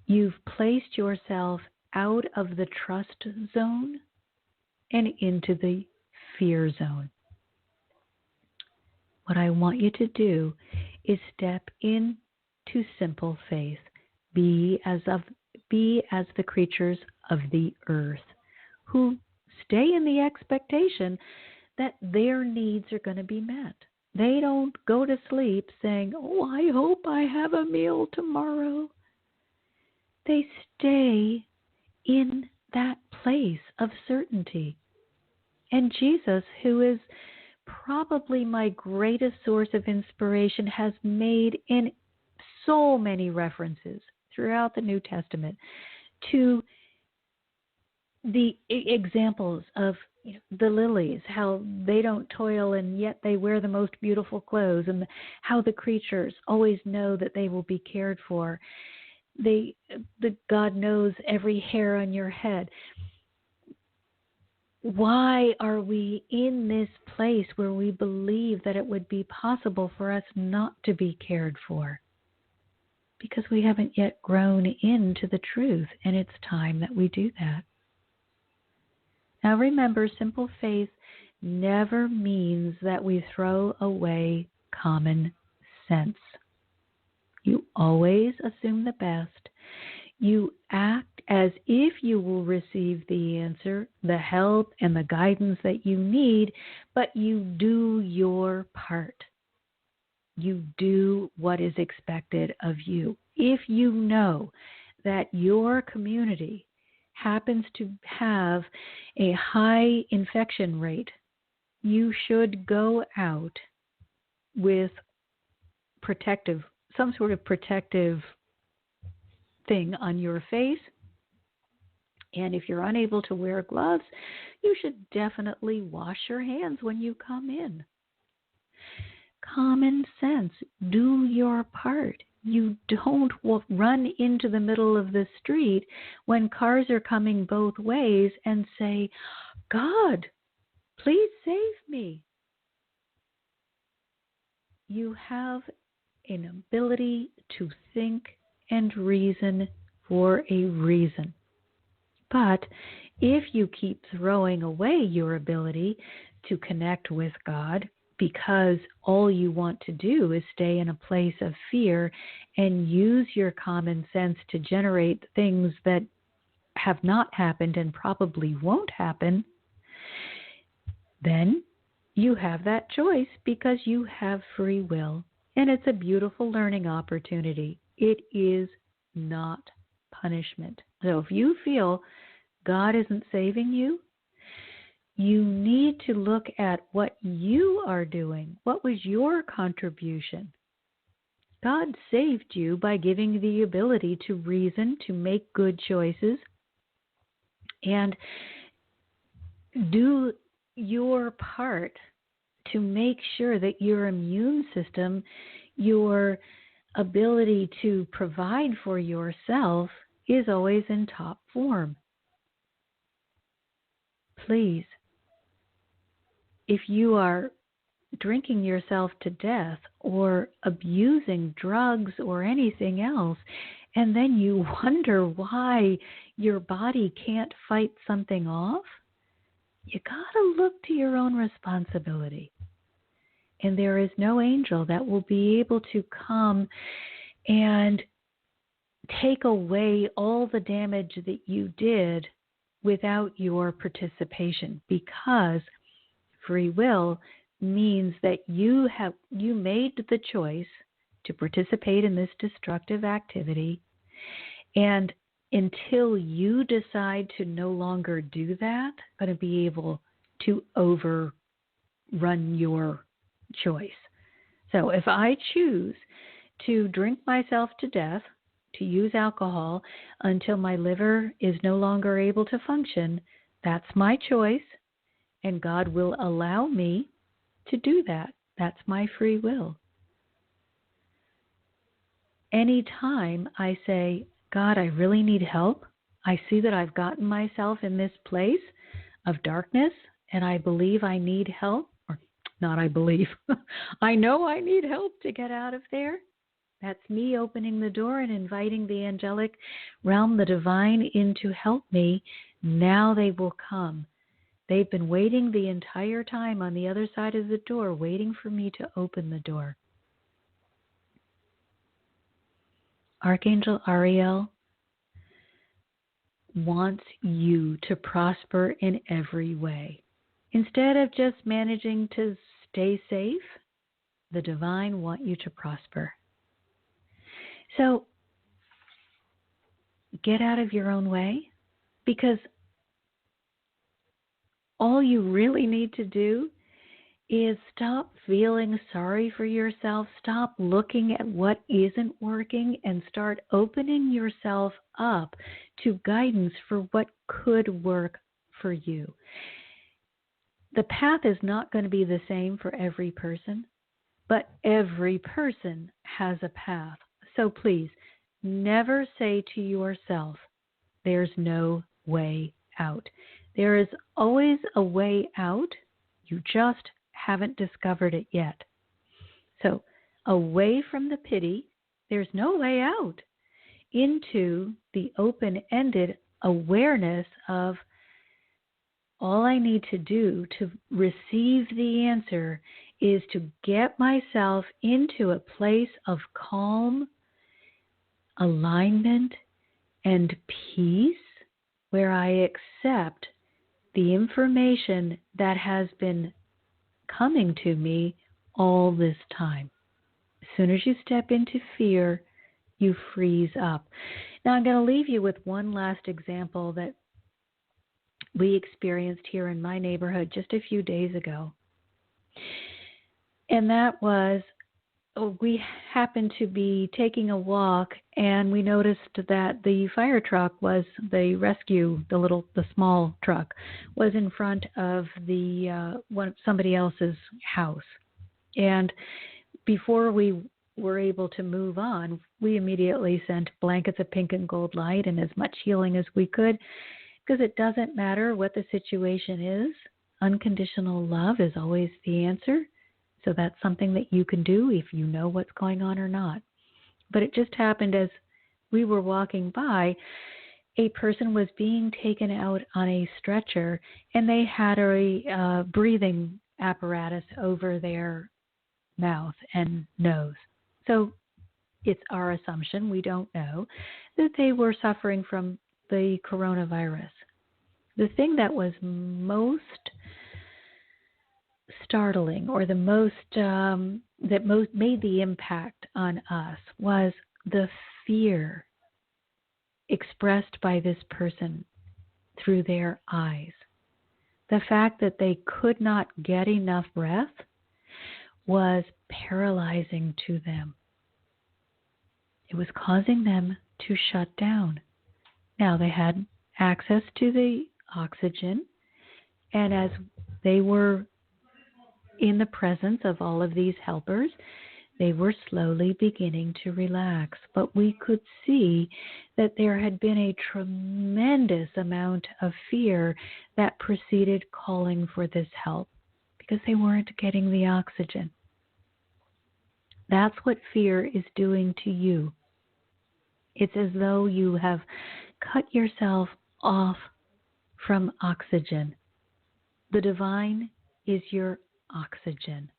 You've placed yourself out of the trust zone and into the fear zone. What I want you to do is step into simple faith. Be as the creatures of the earth who stay in the expectation that their needs are going to be met. They don't go to sleep saying, "Oh, I hope I have a meal tomorrow." They stay in that place of certainty. And Jesus, who is probably my greatest source of inspiration, has made in so many references throughout the New Testament to the examples of the lilies, how they don't toil and yet they wear the most beautiful clothes, and how the creatures always know that they will be cared for. God knows every hair on your head. Why are we in this place where we believe that it would be possible for us not to be cared for? Because we haven't yet grown into the truth, and it's time that we do that. Now remember, simple faith never means that we throw away common sense. You always assume the best. You act as if you will receive the answer, the help, and the guidance that you need, but you do your part. You do what is expected of you. If you know that your community happens to have a high infection rate, you should go out with some sort of protective thing on your face. And if you're unable to wear gloves, you should definitely wash your hands when you come in. Common sense. Do your part. You don't run into the middle of the street when cars are coming both ways and say, "God, please save me." You have an ability to think and reason for a reason. But if you keep throwing away your ability to connect with God because all you want to do is stay in a place of fear and use your common sense to generate things that have not happened and probably won't happen, then you have that choice because you have free will. And it's a beautiful learning opportunity. It is not punishment. So if you feel God isn't saving you, you need to look at what you are doing. What was your contribution? God saved you by giving the ability to reason, to make good choices, and do your part to make sure that your immune system, your ability to provide for yourself is always in top form. Please, if you are drinking yourself to death or abusing drugs or anything else, and then you wonder why your body can't fight something off, you got to look to your own responsibility. And there is no angel that will be able to come and take away all the damage that you did without your participation, because free will means that you made the choice to participate in this destructive activity, and until you decide to no longer do that, going to be able to overrun your choice. So if I choose to drink myself to death, to use alcohol until my liver is no longer able to function, that's my choice, and God will allow me to do that. That's my free will. anytime I say, God, I really need help, I see that I've gotten myself in this place of darkness and I believe I need help, or not I believe, I know I need help to get out of there. That's me opening the door and inviting the angelic realm, the divine, in to help me. Now they will come. They've been waiting the entire time on the other side of the door, waiting for me to open the door. Archangel Ariel wants you to prosper in every way. Instead of just managing to stay safe, the divine want you to prosper. So get out of your own way, because all you really need to do is stop feeling sorry for yourself, stop looking at what isn't working, and start opening yourself up to guidance for what could work for you. The path is not going to be the same for every person, but every person has a path. So please, never say to yourself, there's no way out. There is always a way out. You just haven't discovered it yet. So away from the pity, there's no way out, into the open-ended awareness of all I need to do to receive the answer is to get myself into a place of calm, alignment, and peace, where I accept the information that has been coming to me all this time. As soon as you step into fear, you freeze up. Now I'm going to leave you with one last example that we experienced here in my neighborhood just a few days ago. And that was, we happened to be taking a walk, and we noticed that the fire truck was, the rescue, the small truck, was in front of somebody else's house. And before we were able to move on, we immediately sent blankets of pink and gold light and as much healing as we could, because it doesn't matter what the situation is. Unconditional love is always the answer. So that's something that you can do if you know what's going on or not. But it just happened as we were walking by, a person was being taken out on a stretcher, and they had a breathing apparatus over their mouth and nose. So it's our assumption, we don't know, that they were suffering from the coronavirus. The thing that was most startling, or the most that most made the impact on us, was the fear expressed by this person through their eyes. The fact that they could not get enough breath was paralyzing to them. It was causing them to shut down. Now they had access to the oxygen, and as they were in the presence of all of these helpers, they were slowly beginning to relax. But we could see that there had been a tremendous amount of fear that preceded calling for this help, because they weren't getting the oxygen. That's what fear is doing to you. It's as though you have cut yourself off from oxygen. The divine is your oxygen.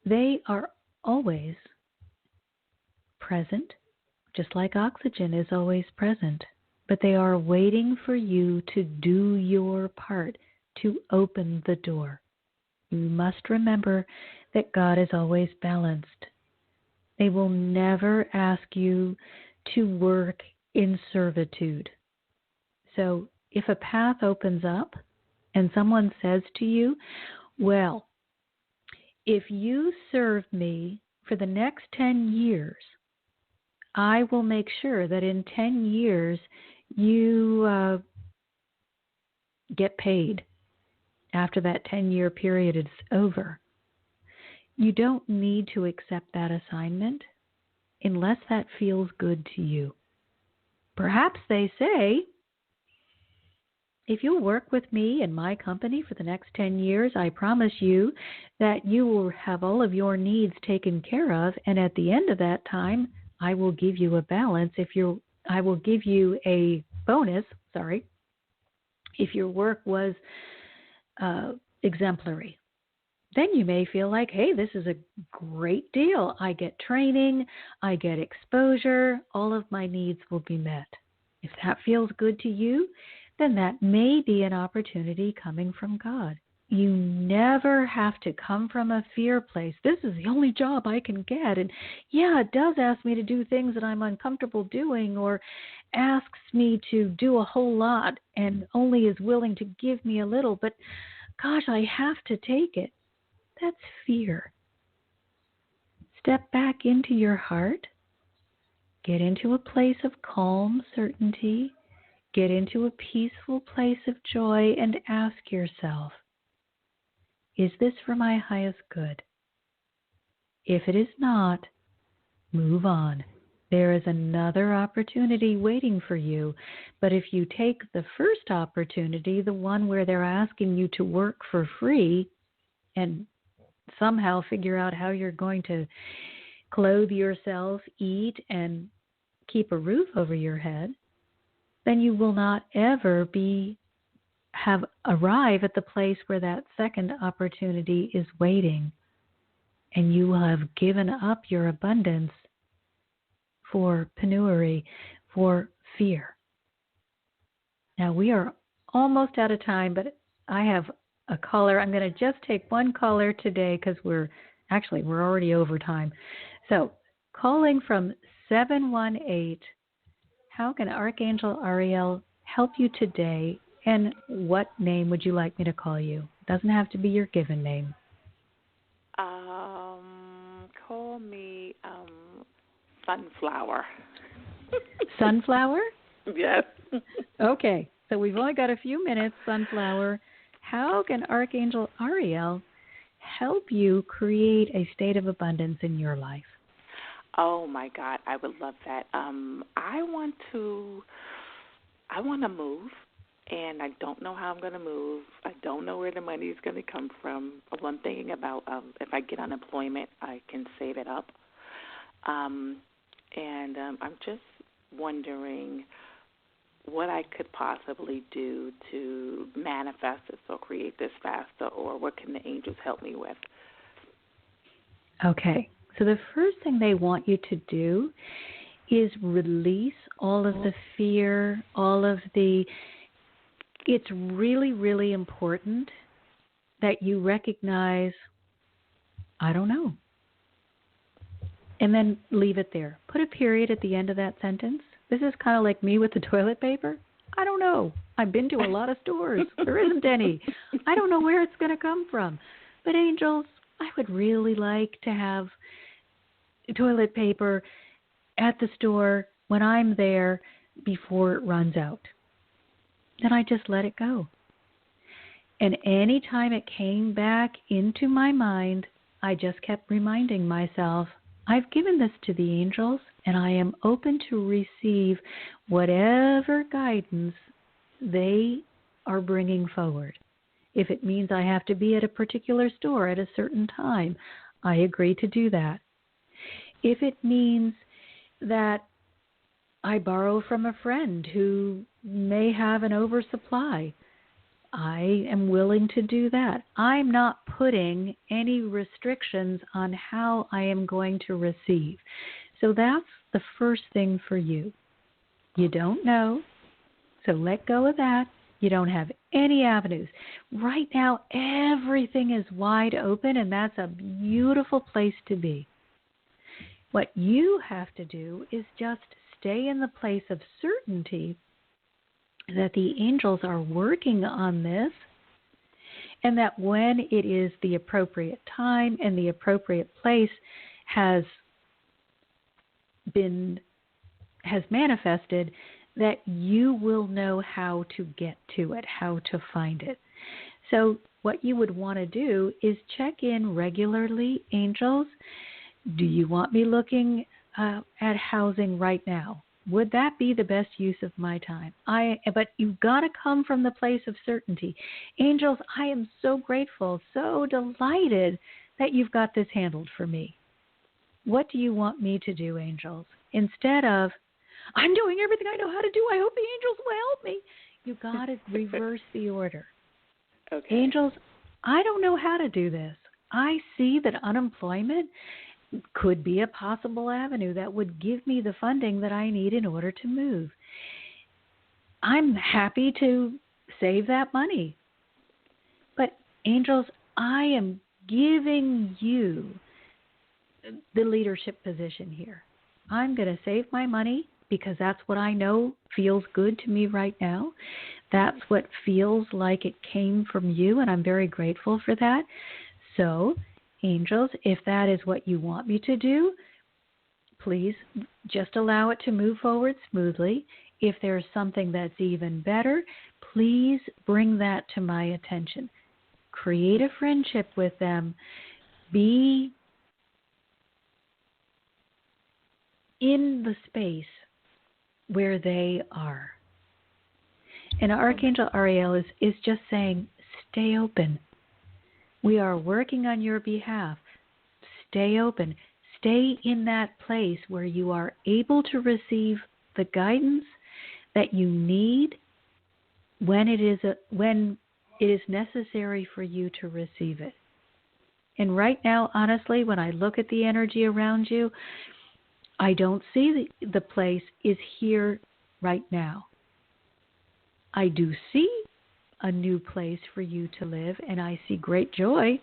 They are always present, just like oxygen is always present, but they are waiting for you to do your part, to open the door. You must remember that God is always balanced. They will never ask you to work in servitude. So if a path opens up and someone says to you, well, if you serve me for the next 10 years, I will make sure that in 10 years you get paid after that 10-year period is over. You don't need to accept that assignment unless that feels good to you. Perhaps they say, if you'll work with me and my company for the next 10 years, I promise you that you will have all of your needs taken care of, and at the end of that time, I will give you a balance. I will give you a bonus, if your work was exemplary. Then you may feel like, hey, this is a great deal. I get training, I get exposure, all of my needs will be met. If that feels good to you, then that may be an opportunity coming from God. You never have to come from a fear place. This is the only job I can get. And yeah, it does ask me to do things that I'm uncomfortable doing, or asks me to do a whole lot and only is willing to give me a little. But gosh, I have to take it. That's fear. Step back into your heart. Get into a place of calm certainty. Get into a peaceful place of joy and ask yourself, is this for my highest good? If it is not, move on. There is another opportunity waiting for you. But if you take the first opportunity, the one where they're asking you to work for free and somehow figure out how you're going to clothe yourself, eat, and keep a roof over your head, then you will not ever arrive at the place where that second opportunity is waiting. And you will have given up your abundance for penury, for fear. Now, we are almost out of time, but I have a caller. I'm going to just take one caller today because we're already over time. So, calling from 718, how can Archangel Ariel help you today, and what name would you like me to call you? It doesn't have to be your given name. Call me Sunflower. Sunflower? Yes. Okay, so we've only got a few minutes, Sunflower. How can Archangel Ariel help you create a state of abundance in your life? Oh my God, I would love that. I want to move, and I don't know how I'm going to move. I don't know where the money is going to come from. Well, I'm thinking about if I get unemployment, I can save it up. I'm just wondering what I could possibly do to manifest this or create this faster, or what can the angels help me with? Okay, so the first thing they want you to do is release all of the fear, it's really, really important that you recognize, I don't know, and then leave it there. Put a period at the end of that sentence. This is kind of like me with the toilet paper. I don't know. I've been to a lot of stores. There isn't any. I don't know where it's going to come from. But angels, I would really like to have toilet paper at the store when I'm there before it runs out. Then I just let it go. And any time it came back into my mind, I just kept reminding myself, I've given this to the angels, and I am open to receive whatever guidance they are bringing forward. If it means I have to be at a particular store at a certain time, I agree to do that. If it means that I borrow from a friend who may have an oversupply, I am willing to do that. I'm not putting any restrictions on how I am going to receive. So that's the first thing for you. You don't know, so let go of that. You don't have any avenues. Right now, everything is wide open, and that's a beautiful place to be. What you have to do is just stay in the place of certainty that the angels are working on this, and that when it is the appropriate time and the appropriate place has manifested, that you will know how to get to it, how to find it. So what you would want to do is check in regularly, angels. Do you want me looking at housing right now? Would that be the best use of my time? But you've got to come from the place of certainty. Angels, I am so grateful, so delighted that you've got this handled for me. What do you want me to do, angels? Instead of, I'm doing everything I know how to do. I hope the angels will help me. You got to reverse the order. Okay. Angels, I don't know how to do this. I see that unemployment could be a possible avenue that would give me the funding that I need in order to move. I'm happy to save that money. But angels, I am giving you the leadership position here. I'm going to save my money because that's what I know feels good to me right now. That's what feels like it came from you, and I'm very grateful for that. So, angels, if that is what you want me to do, please just allow it to move forward smoothly. If there's something that's even better, please bring that to my attention. Create a friendship with them. Be in the space where they are. And Archangel Ariel is just saying, stay open. We are working on your behalf. Stay open. Stay in that place where you are able to receive the guidance that you need when it is necessary for you to receive it. And right now, honestly, when I look at the energy around you, I don't see the place is here right now. I do see a new place for you to live, and I see great joy,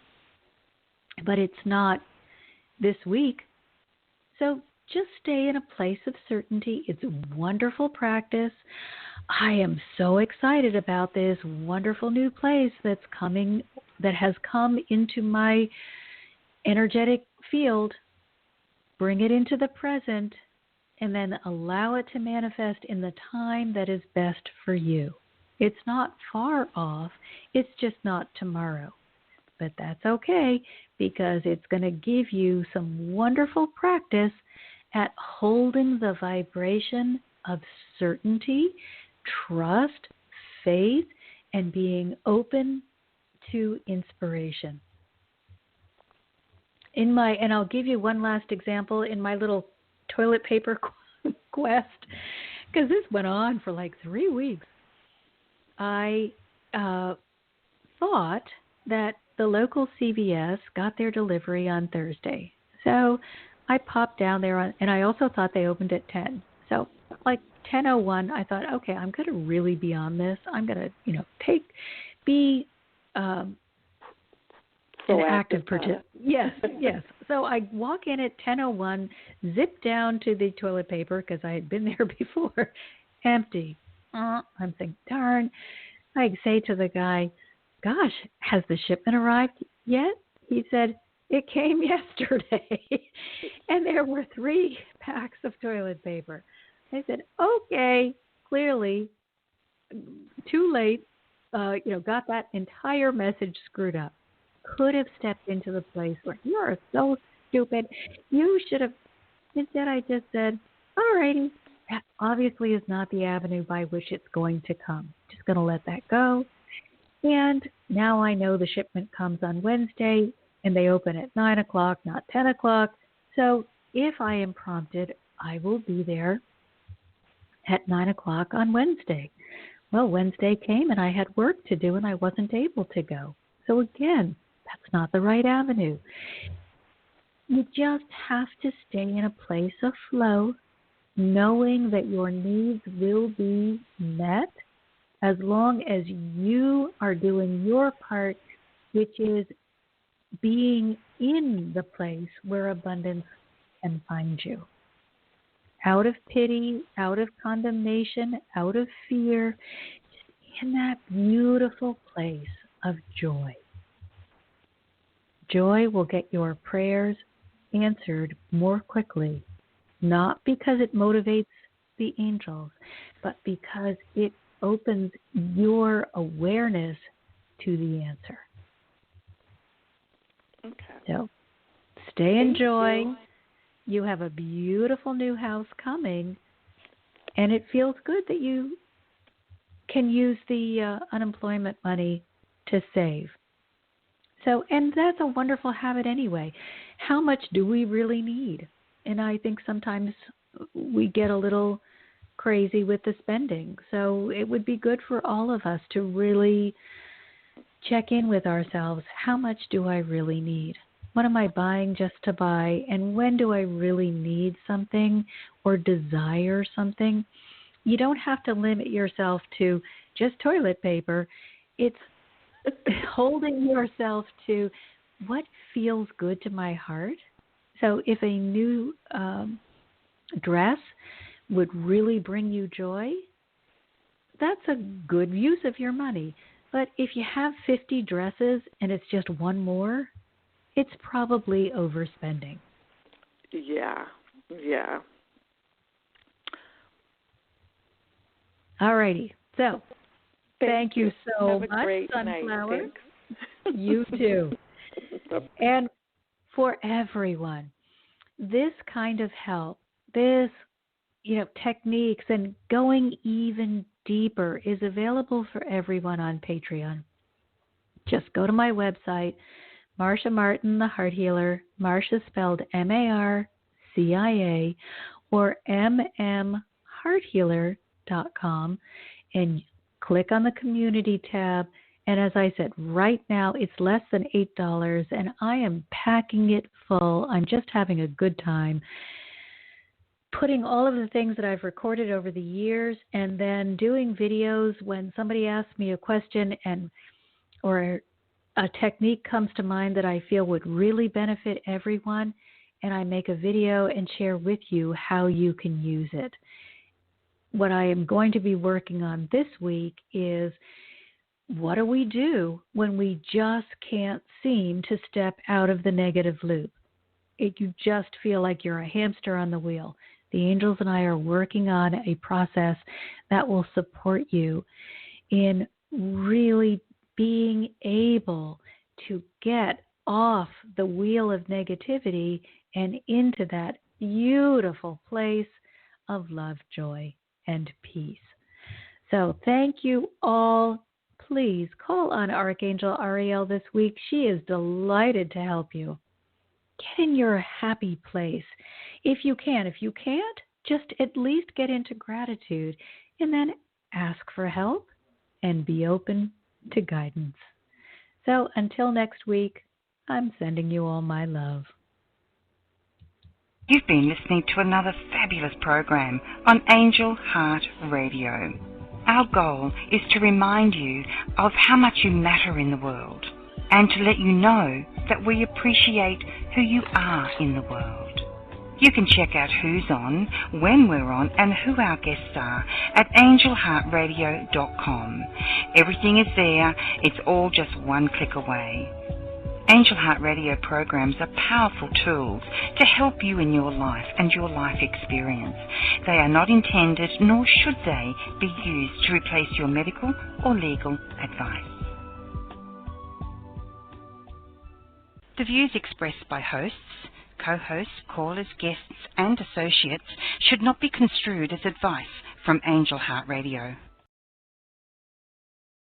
but it's not this week. So just stay in a place of certainty. It's a wonderful practice. I am so excited about this wonderful new place that has come into my energetic field. Bring it into the present, and then allow it to manifest in the time that is best for you. It's not far off. It's just not tomorrow. But that's okay, because it's going to give you some wonderful practice at holding the vibration of certainty, trust, faith, and being open to inspiration. And I'll give you one last example in my little toilet paper quest, because this went on for like 3 weeks. I thought that the local CVS got their delivery on Thursday. So I popped down there, and I also thought they opened at 10. So like 10:01, I thought, okay, I'm going to really be on this. I'm going to, be an active participant. Yes. So I walk in at 10:01, zip down to the toilet paper because I had been there before, empty. I'm thinking, darn. I say to the guy, gosh, has the shipment arrived yet? He said, it came yesterday. And there were 3 packs of toilet paper. I said, okay, clearly, too late, got that entire message screwed up. Could have stepped into the place where you are so stupid. You should have. Instead, I just said, all righty. That obviously is not the avenue by which it's going to come. Just going to let that go. And now I know the shipment comes on Wednesday, and they open at 9 o'clock, not 10 o'clock. So if I am prompted, I will be there at 9 o'clock on Wednesday. Well, Wednesday came, and I had work to do, and I wasn't able to go. So again, that's not the right avenue. You just have to stay in a place of flow, knowing that your needs will be met as long as you are doing your part, which is being in the place where abundance can find you. Out of pity, out of condemnation, out of fear, just in that beautiful place of joy. Joy will get your prayers answered more quickly, not because it motivates the angels, but because it opens your awareness to the answer. Okay. So stay in Thank joy. you. You have a beautiful new house coming, and it feels good that you can use the unemployment money to save. So, and that's a wonderful habit anyway. How much do we really need? And I think sometimes we get a little crazy with the spending. So it would be good for all of us to really check in with ourselves. How much do I really need? What am I buying just to buy? And when do I really need something or desire something? You don't have to limit yourself to just toilet paper. It's holding yourself to what feels good to my heart. So if a new dress would really bring you joy, that's a good use of your money. But if you have 50 dresses and it's just one more, it's probably overspending. Yeah. All righty. So thank you so Have a much, great Sunflower. night. You too. And for everyone, this kind of help, this techniques and going even deeper is available for everyone on Patreon. Just go to my website, Marcia Martin, the Heart Healer, Marcia spelled MARCIA, or mmhearthealer.com, and click on the community tab. And as I said, right now it's less than $8, and I am packing it full. I'm just having a good time putting all of the things that I've recorded over the years, and then doing videos when somebody asks me a question or a technique comes to mind that I feel would really benefit everyone, and I make a video and share with you how you can use it. What I am going to be working on this week is, what do we do when we just can't seem to step out of the negative loop? You just feel like you're a hamster on the wheel. The angels and I are working on a process that will support you in really being able to get off the wheel of negativity and into that beautiful place of love, joy, and peace. So thank you all. Please call on Archangel Ariel this week. She is delighted to help you. Get in your happy place if you can. If you can't, just at least get into gratitude and then ask for help and be open to guidance. So until next week, I'm sending you all my love. You've been listening to another fabulous program on Angel Heart Radio. Our goal is to remind you of how much you matter in the world, and to let you know that we appreciate who you are in the world. You can check out who's on, when we're on, and who our guests are at angelheartradio.com. Everything is there. It's all just one click away. Angel Heart Radio programs are powerful tools to help you in your life and your life experience. They are not intended, nor should they, be used to replace your medical or legal advice. The views expressed by hosts, co-hosts, callers, guests, and associates should not be construed as advice from Angel Heart Radio.